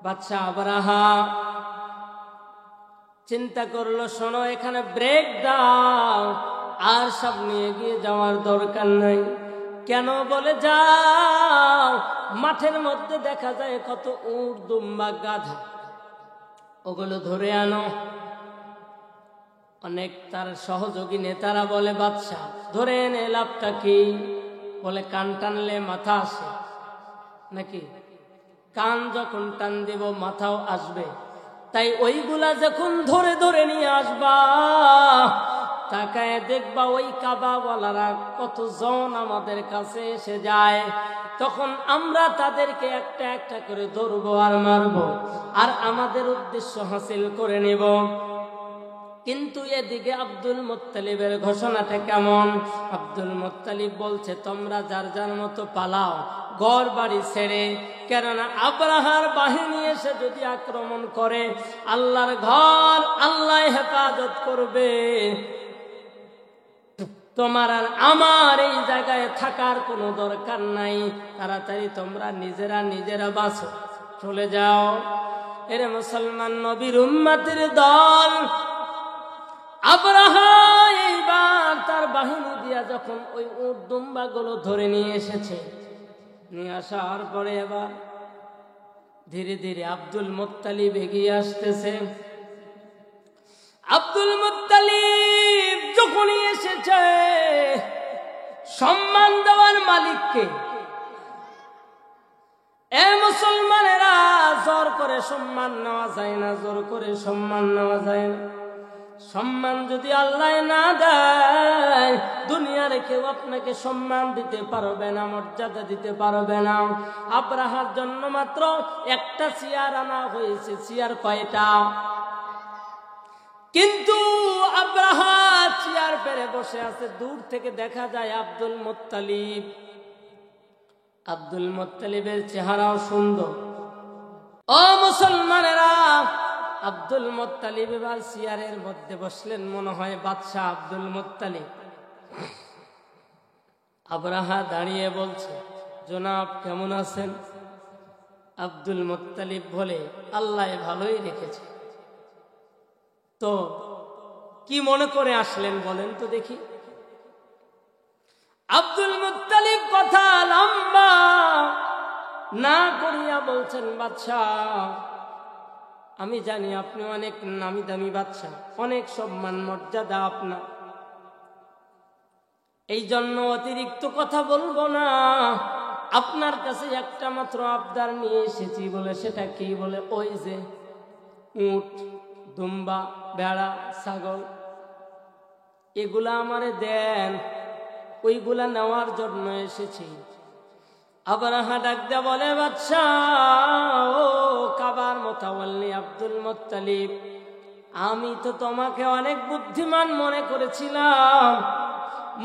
A: বাদশা আবরাহা চিন্তা করলো, শোনো, এখানে ব্রেক দাও, আর সব নিয়ে গিয়ে যাওয়ার দরকার নাই। কেন? বলে, যাও, মাঠের মধ্যে দেখা যায় কত উট, দুম্বা, গাধা, ওগুলো ধরে আনো। অনেক তার সহযোগী নেতারা বলে, বাদশাহ ধরে এনে লাভটা কি? বলে, কান টানলে মাথা আসে নাকি? কান যখন টান দিব মাথাও আসবে। তাই ওইগুলা যখন ধরে ধরে নিয়ে আসবা, তাকায় দেখবা ওই কাবাওয়ালারা কতজন আমাদের কাছে এসে যায়। তখন আমরা তাদেরকে একটা একটা করে ধরবো আর মারবো, আর আমাদের উদ্দেশ্য হাসিল করে নেব। কিন্তু এদিকে আব্দুল মুত্তালিবের ঘোষণাটা কেমন? আব্দুল মুত্তালিব বলছে, তোমরা যার যার মতো পালাও ঘর বাড়ি ছেড়ে, কেননা আবরাহার বাহিনী এসে যদি আক্রমণ করে, আল্লাহর ঘর আল্লাহ হেফাজত করবে। তোমার আর আমার এই জায়গায় থাকার কোনো দরকার নাই। তাড়াতাড়ি তোমরা নিজেরা নিজেরা বাঁচো, চলে যাও। এর মুসলমান নবীর উম্মতের দল আবরাহা এইবার তার বাহিনী দিয়া যখন ওই উট দুম্বা গুলো ধরে নিয়ে এসেছে, নিয়ে আসার পরে এবার ধীরে ধীরে আব্দুল মুত্তালিব এগিয়ে আসতেছে। আব্দুল মুত্তালিব যখনই এসেছে, সম্মান দেওয়ার মালিককে। এ মুসলমানেরা, জোর করে সম্মান নেওয়া যায় না, জোর করে সম্মান নেওয়া যায় না। সম্মান যদি আল্লাহ না দেয়, দুনিয়ার কেউ আপনাকে সম্মান দিতে পারবে না, মর্যাদা দিতে পারবে না। আবরাহার জন্য মাত্র একটা চেয়ার আনা হয়েছে। চেয়ার কয়টা? কিন্তু আবরাহা চেয়ার পেরে বসে আছে। দূর থেকে দেখা যায় আব্দুল মুত্তালিব। আব্দুল মুত্তালিবের চেহারাও সুন্দর। ও মুসলমানেরা, আব্দুল মুত্তালিব এবার চেয়ারের মধ্যে বসলেন। মনে হয় বাদশাহ আব্দুল মুত্তালিব। আবরাহা দাঁড়িয়ে বলছে, জনাব কেমন আছেন? আব্দুল মুত্তালিব বলে, আল্লাহ ভালোই রেখেছে। তো কি মনে করে আসলেন বলেন তো দেখি। আব্দুল মুত্তালিব কথা লম্বা না করিয়া বলছেন, বাদশাহ আমি জানি আপনি অনেক নামি দামি বাদশাহ, অনেক সম্মান মর্যাদা আপনার, এই জন্য অতিরিক্ত কথা বলবো না। আপনার কাছে একটা মাত্র আবদার নিয়ে এসেছি। বলে, সেটা কি? বলে, ওই যে উট, দুম্বা, ভেড়া, ছাগল, এগুলা আমারে দেন, ওইগুলা নেওয়ার জন্য এসেছি। আবরাহা ডাক দিয়া বলে, বাদশাহ, ও কাবার মুতাওয়াল্লি আব্দুল মুত্তালিব, আমি তো তোমাকে অনেক বুদ্ধিমান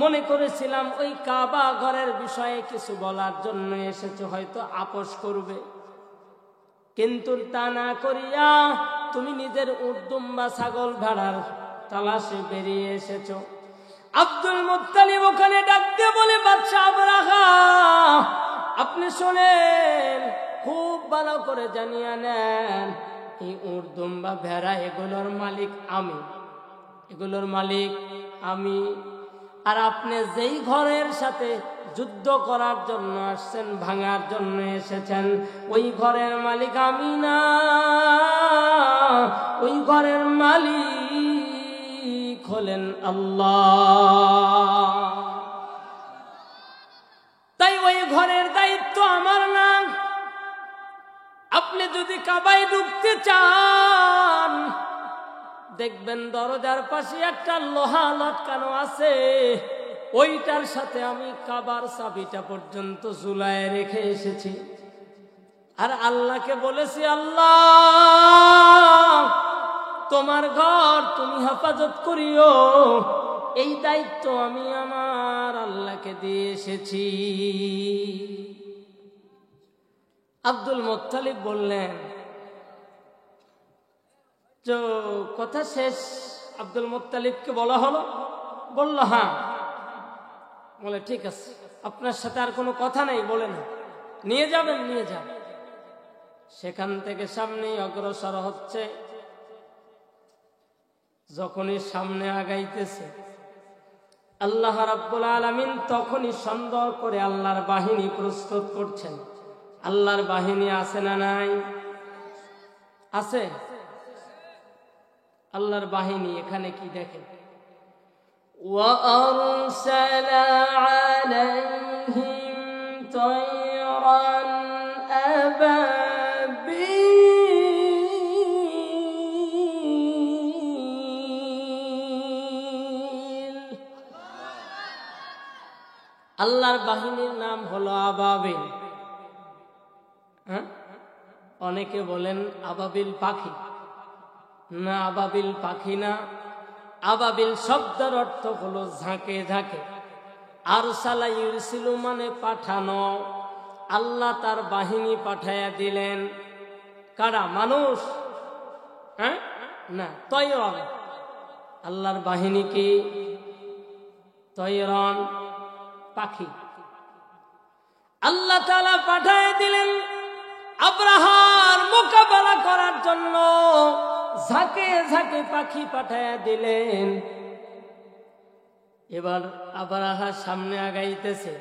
A: মনে করেছিলাম ওই কাবা ঘরের বিষয়ে কিছু বলার জন্য এসেছো, হয়তো আপোষ করবে, কিন্তু তা না করিয়া তুমি নিজের উট, দুম্বা, ছাগল, ভেড়ার তালাশে বেরিয়ে এসেছো। আব্দুল মুত্তালিব ওখানে ডাক দিয়ে বলে, বাদশাহ আবরাহা, আপনি শোনেন, খুব ভালো করে জানিয়ে নেন, এই উট, দুম্বা, ভেড়া এগুলোর মালিক আমি। আর আপনি যেই ঘরের সাথে যুদ্ধ করার জন্য আসছেন, ভাঙার জন্য এসেছেন, ওই ঘরের মালিক আমি না, ওই ঘরের মালিক হলেন আল্লাহ। তাই ওই ঘরের দায়িত্ব আমার না। আপনি যদি কাবায় ঢুকতে চান, দেখবেন দরজার পাশে একটা লোহা লটকানো আছে, ওইটার সাথে আমি কাবার চাবিটা পর্যন্ত ঝুলায় রেখে এসেছি। আর আল্লাহকে বলেছি, আল্লাহ, তোমার ঘর তুমি হেফাজত করিও, এই দায়িত্ব আমি আমার আল্লাহকে দিয়ে এসেছি। আব্দুল মুত্তালিব বললেন, তো কথা শেষ। আব্দুল মুত্তালিবকে বলা হলো, বলল হ্যাঁ। বলে ঠিক আছে, আপনার সাথে আর কোনো কথা নেই, বলে না, নিয়ে যাবেন। সেখান থেকে সামনে অগ্রসর হচ্ছে। যখনই সামনে আগাইতেছে, আল্লাহ রাব্বুল আলামিন তখনই সুন্দর করে আল্লাহর বাহিনী প্রস্তুত করছেন। আল্লাহর বাহিনী আছে না নাই? আছে। আল্লাহর বাহিনী এখানে কি দেখেন, وَأَرْسَلَ عَلَيْهِمْ طَيْرًا أَبَابِيلَ। আল্লাহর বাহিনীর নাম হলো আবাবিল। অনেকে বলেন আবাবিল পাখি, না, আবাবিল পাখি না। আবাবিল শব্দের অর্থ হলো ঝাঁকে ঝাঁকে। আরসালা ইউরসিলু মানে পাঠানো। আল্লাহ তার বাহিনী পাঠাইয়া দিলেন। কারা? মানুষ? না, তয়রন। আল্লাহর বাহিনী কি? তয়রন, পাখি। আল্লাহ তাআলা পাঠাইয়া দিলেন আব্রাহার মোকাবেলা করার জন্য। ঝাঁকে ঝাঁকে পাখি পাঠাইয়া দিলেন। এবার আব্রাহার সামনে আগাইতেছে।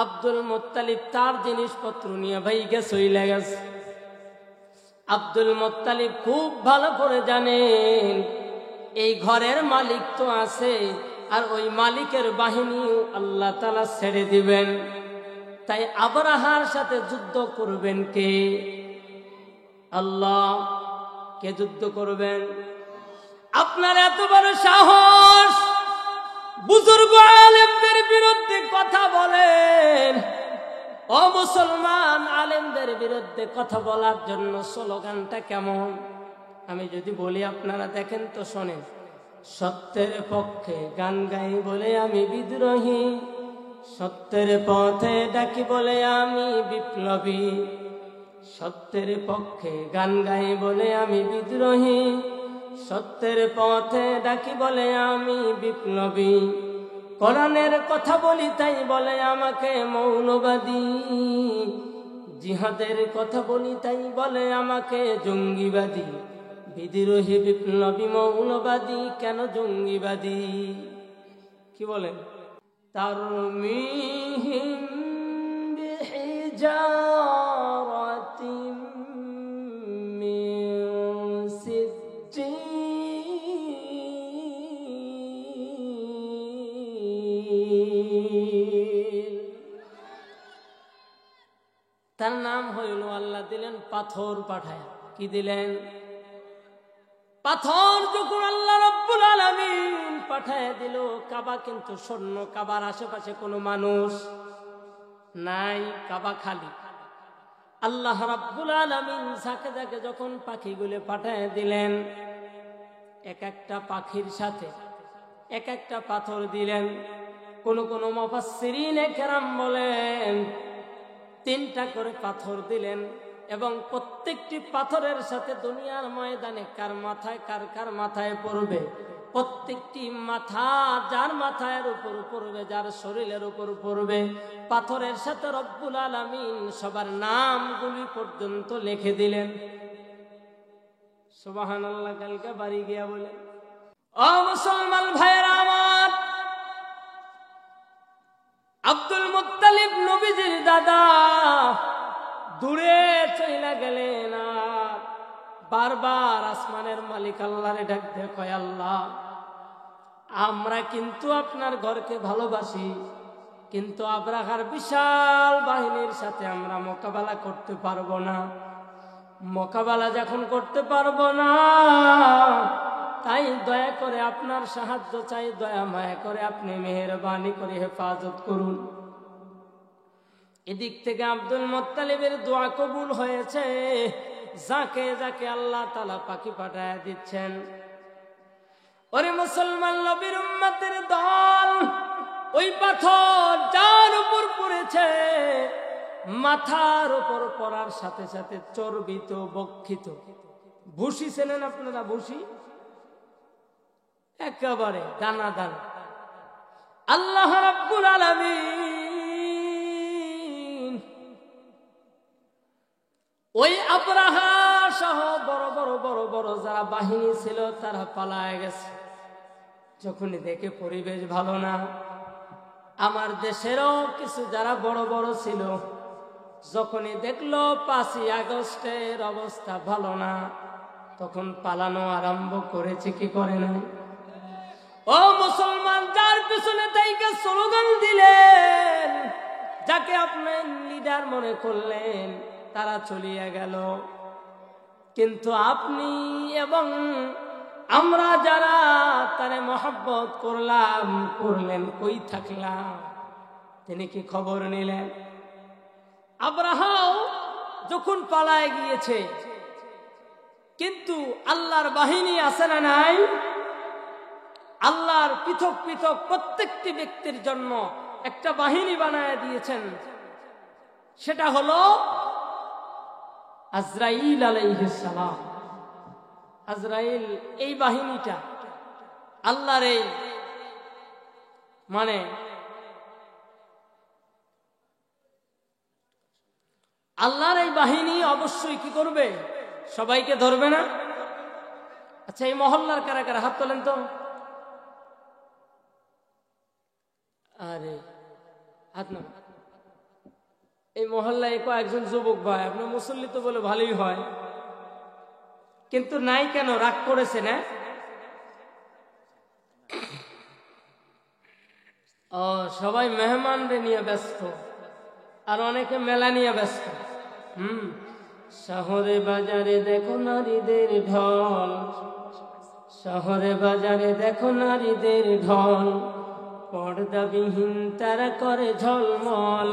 A: আব্দুল মুত্তালিব তার জিনিসপত্র নিয়ে ভাইগে চইলা গেছে। আব্দুল মুত্তালিব খুব ভালো করে জানেন এই ঘরের মালিক তো আছে, আর ওই মালিকের বাহিনীও আল্লাহ তাআলা ছেড়ে দিবেন। তাই আব্রাহার সাথে যুদ্ধ করবেন কে? আল্লাহ। কে যুদ্ধ করবেন? আপনার এত বড় সাহস, বুজুর্গ আলেমদের বিরুদ্ধে কথা বলেন। ও মুসলমান, আলেমদের বিরুদ্ধে কথা বলার জন্য স্লোগানটা কেমন? আমি যদি বলি আপনারা দেখেন তো শোনেন। সত্যের পক্ষে গান গাই বলে আমি বিদ্রোহী, সত্যের পথে ডাকি বলে আমি বিপ্লবী। সত্যের পক্ষে গান গাই বলে আমি বিদ্রোহী, সত্যের পথে ডাকি বলে আমি বিপ্লবী। কোরআনের কথা বলি তাই বলে আমাকে মৌলবাদী, জিহাদের কথা বলি তাই বলে আমাকে জঙ্গিবাদী। বিদ্রোহী, বিপ্লবী, মৌলবাদী, কেন জঙ্গিবাদী? কি বলেন? তারমিহিম বিহিজারাতিম মিন সিজ্জিল। তার নাম হইল, আল্লাহ দিলেন পাথর পাঠায়। কি দিলেন? পাথর যখন আল্লাহ রাব্বুল আলামিন পাঠায় দিল, কাবা কিন্তু স্বর্ণ, কাবার আশেপাশে কোনো মানুষ নাই, কাবা খালি। আল্লাহ রাব্বুল আলামিন যাকে যাকে যখন পাখিগুলো পাঠায় দিলেন, এক একটা পাখির সাথে এক একটা পাথর দিলেন। কোন কোন মুফাসসিরিনে কেরাম বলেন 3টা করে পাথর দিলেন, এবং প্রত্যেকটি পাথরের সাথে দুনিয়ার ময়দানে কার মাথায় কার মাথায় পড়বে, প্রত্যেকটি মাথা যার মাথার উপর পড়বে, যার শরীরের উপর পড়বে, পাথরের সাথে রব্বুল আলামিন সবার নামগুলি পর্যন্ত লিখে দিলেন। সুবহানাল্লাহ। কালকে বাড়ি গিয়া বলে, ও মুসলমান ভাইরা আমার, আব্দুল মুত্তালিব নবীজির দাদা দূরে চলে গেলেন, আর বারবার আসমানের মালিক আল্লাহরে ডাক দিয়ে কয়, আল্লাহ আমরা কিন্তু আপনার ঘরকে ভালোবাসি, কিন্তু আব্রাহার বিশাল বাহিনীর সাথে আমরা মোকাবেলা করতে পারবো না। মোকাবেলা যখন করতে পারবো না, তাই দয়া করে আপনার সাহায্য চাই, দয়া মায়া করে আপনি মেহেরবানি করে হেফাজত করুন। এদিক থেকে আব্দুল মুত্তালিবের দোয়া কবুল হয়েছে, যাকে যাকে আল্লাহ তাআলা পাখি পাঠায় দিচ্ছেন। ওরে মুসলমান নবীর উম্মতের দল, ওই পাথর যার উপর পড়েছে, মাথার উপর পড়ার সাথে সাথে চর্বিত বক্ষিত ভুসি, চেনেন আপনারা ভুসি? একেবারে দানা দানা। আল্লাহ রাব্বুল আলামিন ওই আবরাহা সহ বড় বড় বড় বড় যারা বাহিনী ছিল তারা পালায় গেছে। যখনই দেখে পরিবেশ ভালো না, আমার দেশেরও কিছু যারা বড় বড় ছিল, যখনই দেখলো 5ই আগস্টের অবস্থা ভালো না, তখন পালানো আরম্ভ করেছে, কি করে না? ও মুসলমান, যার পিছনে তাইকে স্লোগান দিলেন, যাকে আপনি লিডার মনে করলেন, তারা চলিয়া গেল। কিন্তু আপনি এবং আমরা যারা তারে মহব্বত করলেন, কই থাকলাম? তিনি কি খবর নিলেন? আব্রাহাও যখন পালায় গিয়েছে, কিন্তু আল্লাহর বাহিনী আছে না নাই? আল্লাহর পৃথক পৃথক প্রত্যেকটি ব্যক্তির জন্য একটা বাহিনী বানায় দিয়েছেন। সেটা হলো আজরাইল আলাইহিস সালাম। আজরাইল, এই বাহিনীটা আল্লাহর এই আল্লাহর এই বাহিনী অবশ্যই কি করবে? সবাইকে ধরবে না? আচ্ছা, এই মহল্লার কারা কারা হাত তোলেন তো? আরে হাত না। এই মহল্লায় কয়েকজন যুবক ভাই, আপনার মুসল্লি তো বলে ভালোই হয়, কিন্তু নাই কেন? রাগ করেছে না? ও, সবাই মেহমানদের নিয়ে ব্যস্ত, আর অনেকে মেলা নিয়ে ব্যস্ত। শহরে বাজারে দেখো নারীদের ঢল, শহরে বাজারে দেখো নারীদের ঢল, পর্দাবিহীন তারা করে ঝলমল।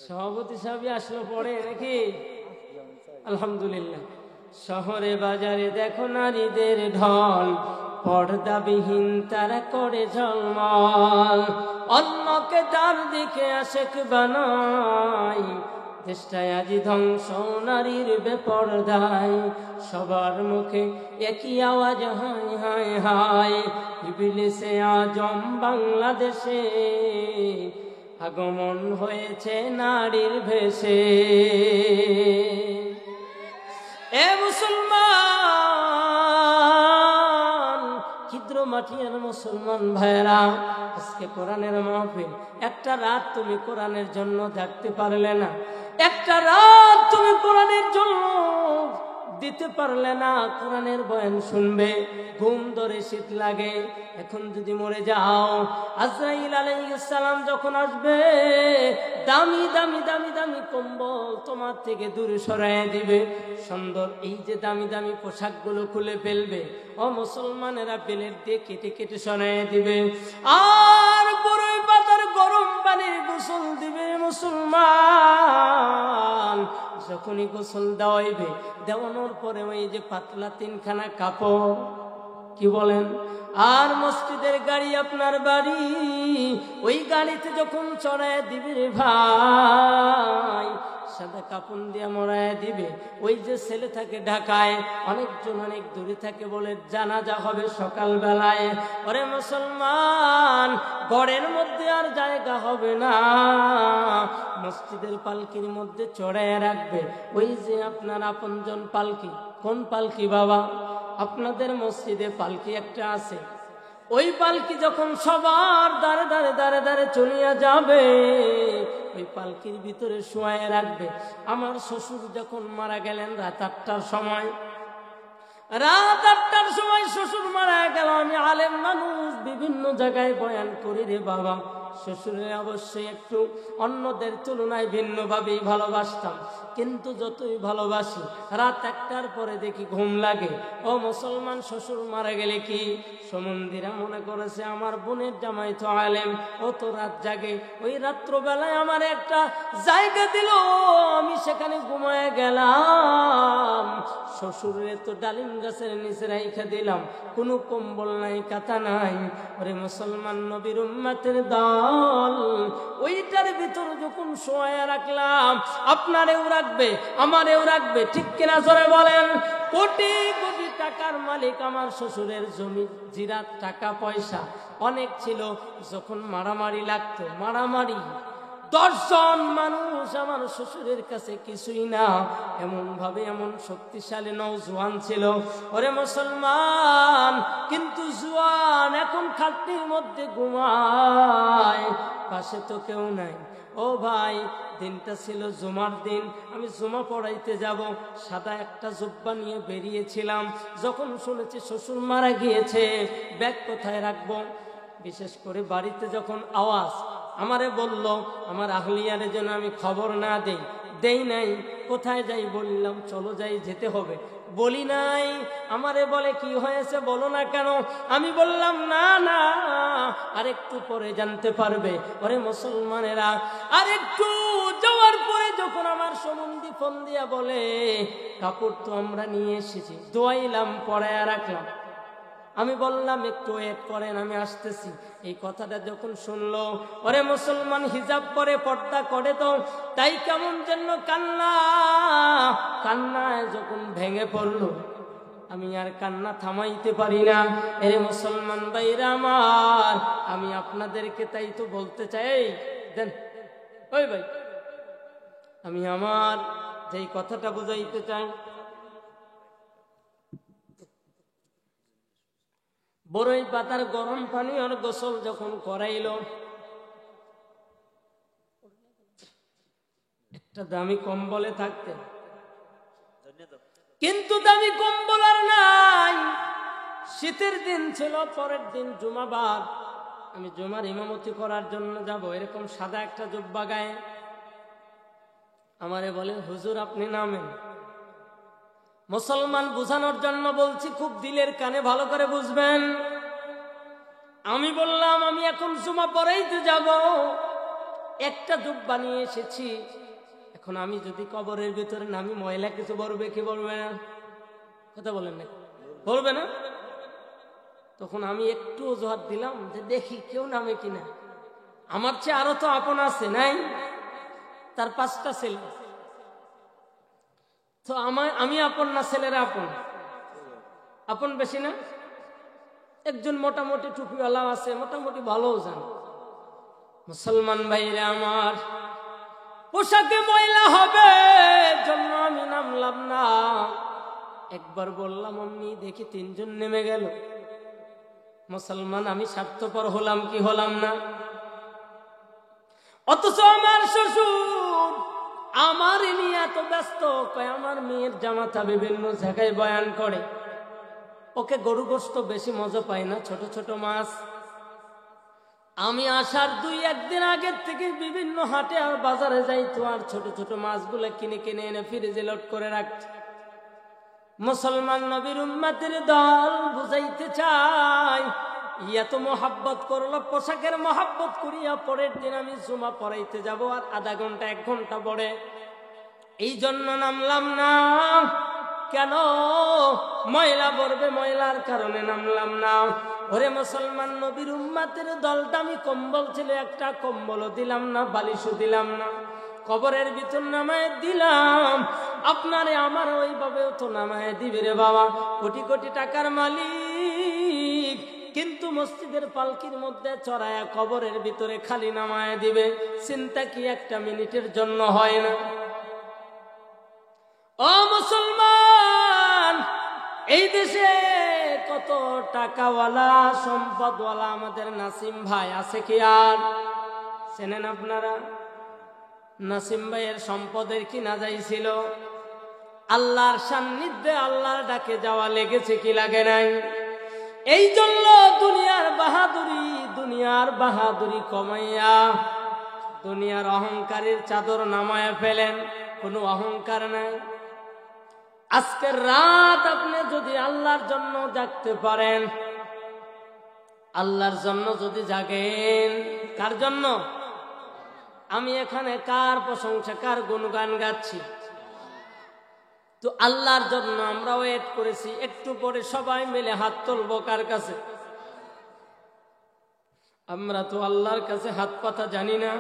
A: সভাপতি সাহেব আসলো পড়ে নাকি? আলহামদুলিল্লাহ। শহরে বাজারে দেখো নারীদের ঢল, পর্দাবিহীন তারা করে ঝলমল, অন্যকে তার দিকে আশেক বানায়, চেষ্টায় আজি ধ্বংস নারীর বেপরদায়, সবার মুখে একই আওয়াজ হায় হায় হায়, ইবলিসে আজম বাংলাদেশে আগমন হয়েছে নারীর ভেষে। এ মুসলমান, ক্ষুদ্র মাটিয়ার মুসলমান ভাইরা, আজকে কোরআনের মাহফিল, একটা রাত তুমি কোরআনের জন্য থাকতে পারলে না, একটা রাত তুমি কোরআনের জন্য দিতে পারলে না কোরআনের বয়ান শুনবে, ঘুম ধরে শীত লাগে। এখন যদি মরে যাও, আজরাইল আলাইহিস সালাম যখন আসবে, দামি দামি দামি দামি কম্বল তোমার থেকে দূরে সরাইয়া দিবে, সুন্দর এই যে দামি দামি পোশাকগুলো খুলে ফেলবে, ও মুসলমানেরা প্লেট দিয়ে কেটে কেটে সরাইয়া দিবে, আর বড়ই পাতার গরম পানির গোসল দিবে মুসলমান। যখনই গোসল দেওয়াইবে, দেওয়ানোর পরে ওই যে পাতলা তিনখানা কাপড়, কি বলেন, আর মসজিদের গাড়ি আপনার বাড়ি, ওই গাড়িতে যখন চড়ায় দিবে রে ভাই, সাদা কাপড় দিয়ে মরায় দিবে। ওই যে ছেলে থাকে ঢাকায়, অনেকজন অনেক দূরে থাকে, বলে জানাজা হবে সকাল বেলায়, ওরে মুসলমান ঘরের মধ্যে আর জায়গা হবে না, মসজিদের পালকির মধ্যে চড়ায় রাখবে। ওই যে আপনার আপনজন পালকি, কোন পালকি বাবা? আপনাদের মসজিদে পালকি একটা আছে, ওই পালকি যখন সবার দাঁড়ে দাঁড়ে দাঁড়ে দাঁড়ে চলিয়া যাবে, ওই পালকির ভিতরে শোয়ায় রাখবে। আমার শ্বশুর যখন মারা গেলেন রাত 8টার সময়, রাত 8টার সময় শ্বশুর মারা গেল। আমি আলেম মানুষ, বিভিন্ন জায়গায় বয়ান করি রে বাবা। শ্বশুরের অবশ্যই একটু অন্যদের তুলনায় ভিন্নভাবেই ভালোবাসতাম, কিন্তু যতই ভালোবাসি রাত 1টার পরে দেখি ঘুম লাগে। ও মুসলমান, শ্বশুর মারা গেলে কি সমন্দিরা মনে করেছে আমার বোনের জামাই তো আলেম, ও তো রাত জাগে, ওই রাত্রবেলায় আমার একটা জায়গা দিল, আমি সেখানে ঘুমায় গেলাম। শ্বশুরের তো ডালিম গাছের নিচে রাইখা দিলাম, কোনো কম্বল নাই, কাঁথা নাই। ওরে মুসলমান, নবীর উম্মতের দল, ওইটার ভিতর যখন শোয়া রাখলাম, আপনারেও রাখবে, আমারেও রাখবে, ঠিক কিনা জোরে বলেন? কোটি কোটি টাকার মালিক আমার শ্বশুরের জমি, জিরাত, টাকা পয়সা অনেক ছিল। যখন মারামারি লাগতো, মারামারি 10 জন মানুষ আমার শ্বশুরের কাছে কিছুই না, এমন ভাবে এমন শক্তিশালী নওজোয়ান ছিল। ওরে মুসলমান, কিন্তু জোয়ান এখন খাটনির মধ্যে ঘুমায়, পাশে তো কেউ নাই। ও ভাই, দিনটা ছিল জুমার দিন, আমি জুমা পড়াইতে যাব, সাদা একটা জুব্বা নিয়ে বেরিয়েছিলাম। যখন শুনেছি শ্বশুর মারা গিয়েছে, ব্যাগ কোথায় রাখবো, বিশেষ করে বাড়িতে যখন আওয়াজ, আমারে বলল আমার আহলিয়ারে যেন আমি খবর না দেই নাই। কোথায় যাই বললাম, চলো যাই, যেতে হবে। বলি নাই, আমারে বলে কি হয়েছে বলো না কেন? আমি বললাম না না, আরেকটু পরে জানতে পারবে। ওরে মুসলমানেরা, আরেকটু যাওয়ার পরে যখন আমার সম্বন্ধী ফোন দিয়া বলে কাপড় তো আমরা নিয়ে এসেছি, দোয়াইলাম, পড়ায়া রাখলাম। আমি বললাম একটু ওয়েট করেন, আমি আসতেছি। এই কথাটা যখন শুনলো, ওরে মুসলমান, হিজাব করে পর্দা করে তো, তাই কেমন যেন কান্নায় যখন ভেঙে পড়লো, আমি আর কান্না থামাইতে পারি না। এরে মুসলমান ভাইরা আমার, আমি আপনাদেরকে তাই তো বলতে চাই, দেন ওই ভাই, আমি আমার যেই কথাটা বুঝাইতে চাই, বড়ই পাতার গরম পানি আর গোসল যখন করাইল, একটা দামি কম্বলে থাকতেন, কিন্তু দামি কম্বল আর নাই। শীতের দিন ছিল, পরের দিন জুমাবার, আমি জুমার ইমামতি করার জন্য যাব, এরকম সাদা একটা জুব্বা গায়ে। আমারে বলে হুজুর আপনি নামেন। মুসলমান, বুঝানোর জন্য বলছি, খুব দিলের কানে ভালো করে বুঝবেন। আমি বললাম আমি এখন জুমা পড়াইতে যাব, একটা জুব্বা নিয়ে এসেছি, এখন আমি যদি কবরের ভিতরে নামি, ময়লা কিছু বলবে কি বলবে না? কথা বলেন না, বলবে না? তখন আমি একটু অজুহাত দিলাম যে দেখি কেউ নামে কিনা। আমার চেয়ে আরো তো আপন আছে, নাই? তার 5টা ছেলে, তো আমি আপন না, ছেলেরা আপন? আপন বেশি না? একজন মোটামুটি টুপিওয়ালা আছে, মোটামুটি ভালো জান। মুসলমান ভাইরা আমার, পোশাকে ময়লা হবে জন্য আমি নামলাম না। একবার বললাম অমনি দেখি 3 জন নেমে গেল। মুসলমান, আমি স্বার্থপর হলাম কি হলাম না? অথচ আমার শ্বশুর আমার নিয়ে এত ব্যস্ত, কয় আমার মেয়ের জামাতা বিভিন্ন জায়গায় বয়ান করে, ওকে গরু গোশত বেশি মজা পায় না, ছোট ছোট মাছ। আমি আসার 2-1 দিন আগের থেকে বিভিন্ন হাটে আর বাজারে যাইতো, আর ছোট ছোট মাছগুলো কিনে কিনে এনে ফ্রিজে লোড করে রাখছে। মুসলমান নবীর উম্মতের দল বুঝাইতে চাই, এত মোহাব্বত করলো, পোশাকের মোহাব্বত করিয়া পরের দিন আমি জুমা পড়াইতে যাব, আর আধা ঘন্টা 1 ঘন্টা পরে, এই জন্য নামলাম না। কেন? ময়লা পড়বে, ময়লার কারণে নামলাম না। ওরে মুসলমান নবীর উম্মতের দল, দামি কম্বল ছিল একটা, কম্বলও দিলাম না, বালিশও দিলাম না, কবরের ভিতর নামায় দিলাম। আপনারে আমার ওইভাবেও তো নামায় দিবে রে বাবা, কোটি কোটি টাকার মালিক, কিন্তু মসজিদের পালকির মধ্যে চড়ায়া কবরের ভিতরে খালি নামায় দিবে। চিন্তা কি 1 মিনিটের জন্য হয় না? ও মুসলমান, এই দেশে কত টাকাওয়ালা সম্পদওয়ালা আমাদের নাসিম ভাই আছে কি আর চেনেন আপনারা? নাসিম ভাইয়ের সম্পদের কি না যাইছিল? আল্লাহর সান্নিধ্যে আল্লাহর ডাকে যাওয়া লেগেছে কি লাগে নাই? এই জন্য দুনিয়ার বাহাদুরি কমাইয়া দুনিয়ার অহংকারের চাদর নামায়া ফেলেন, কোনো অহংকার নাই। আজকের রাত আপনি যদি আল্লাহর জন্য জাগতে পারেন, আল্লাহর জন্য যদি জাগেন, কার জন্য? আমি এখানে কার প্রশংসা, কার গুণগান গাচ্ছি? তো আল্লাহর জন্য আমরা ওয়েট করেছি। একটু পরে সবাই মিলে হাত তুলবো কার কাছে? আমরা তো আল্লাহর কাছে হাত পাতা জানি না।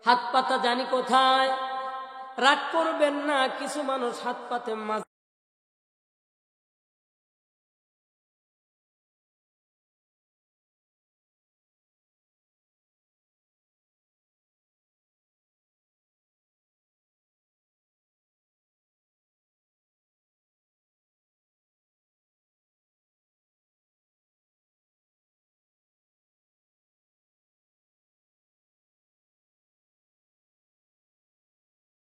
A: হাত পাতা জানি কোথায়? রাগ করবেন না, কিছু মানুষ হাত পাতে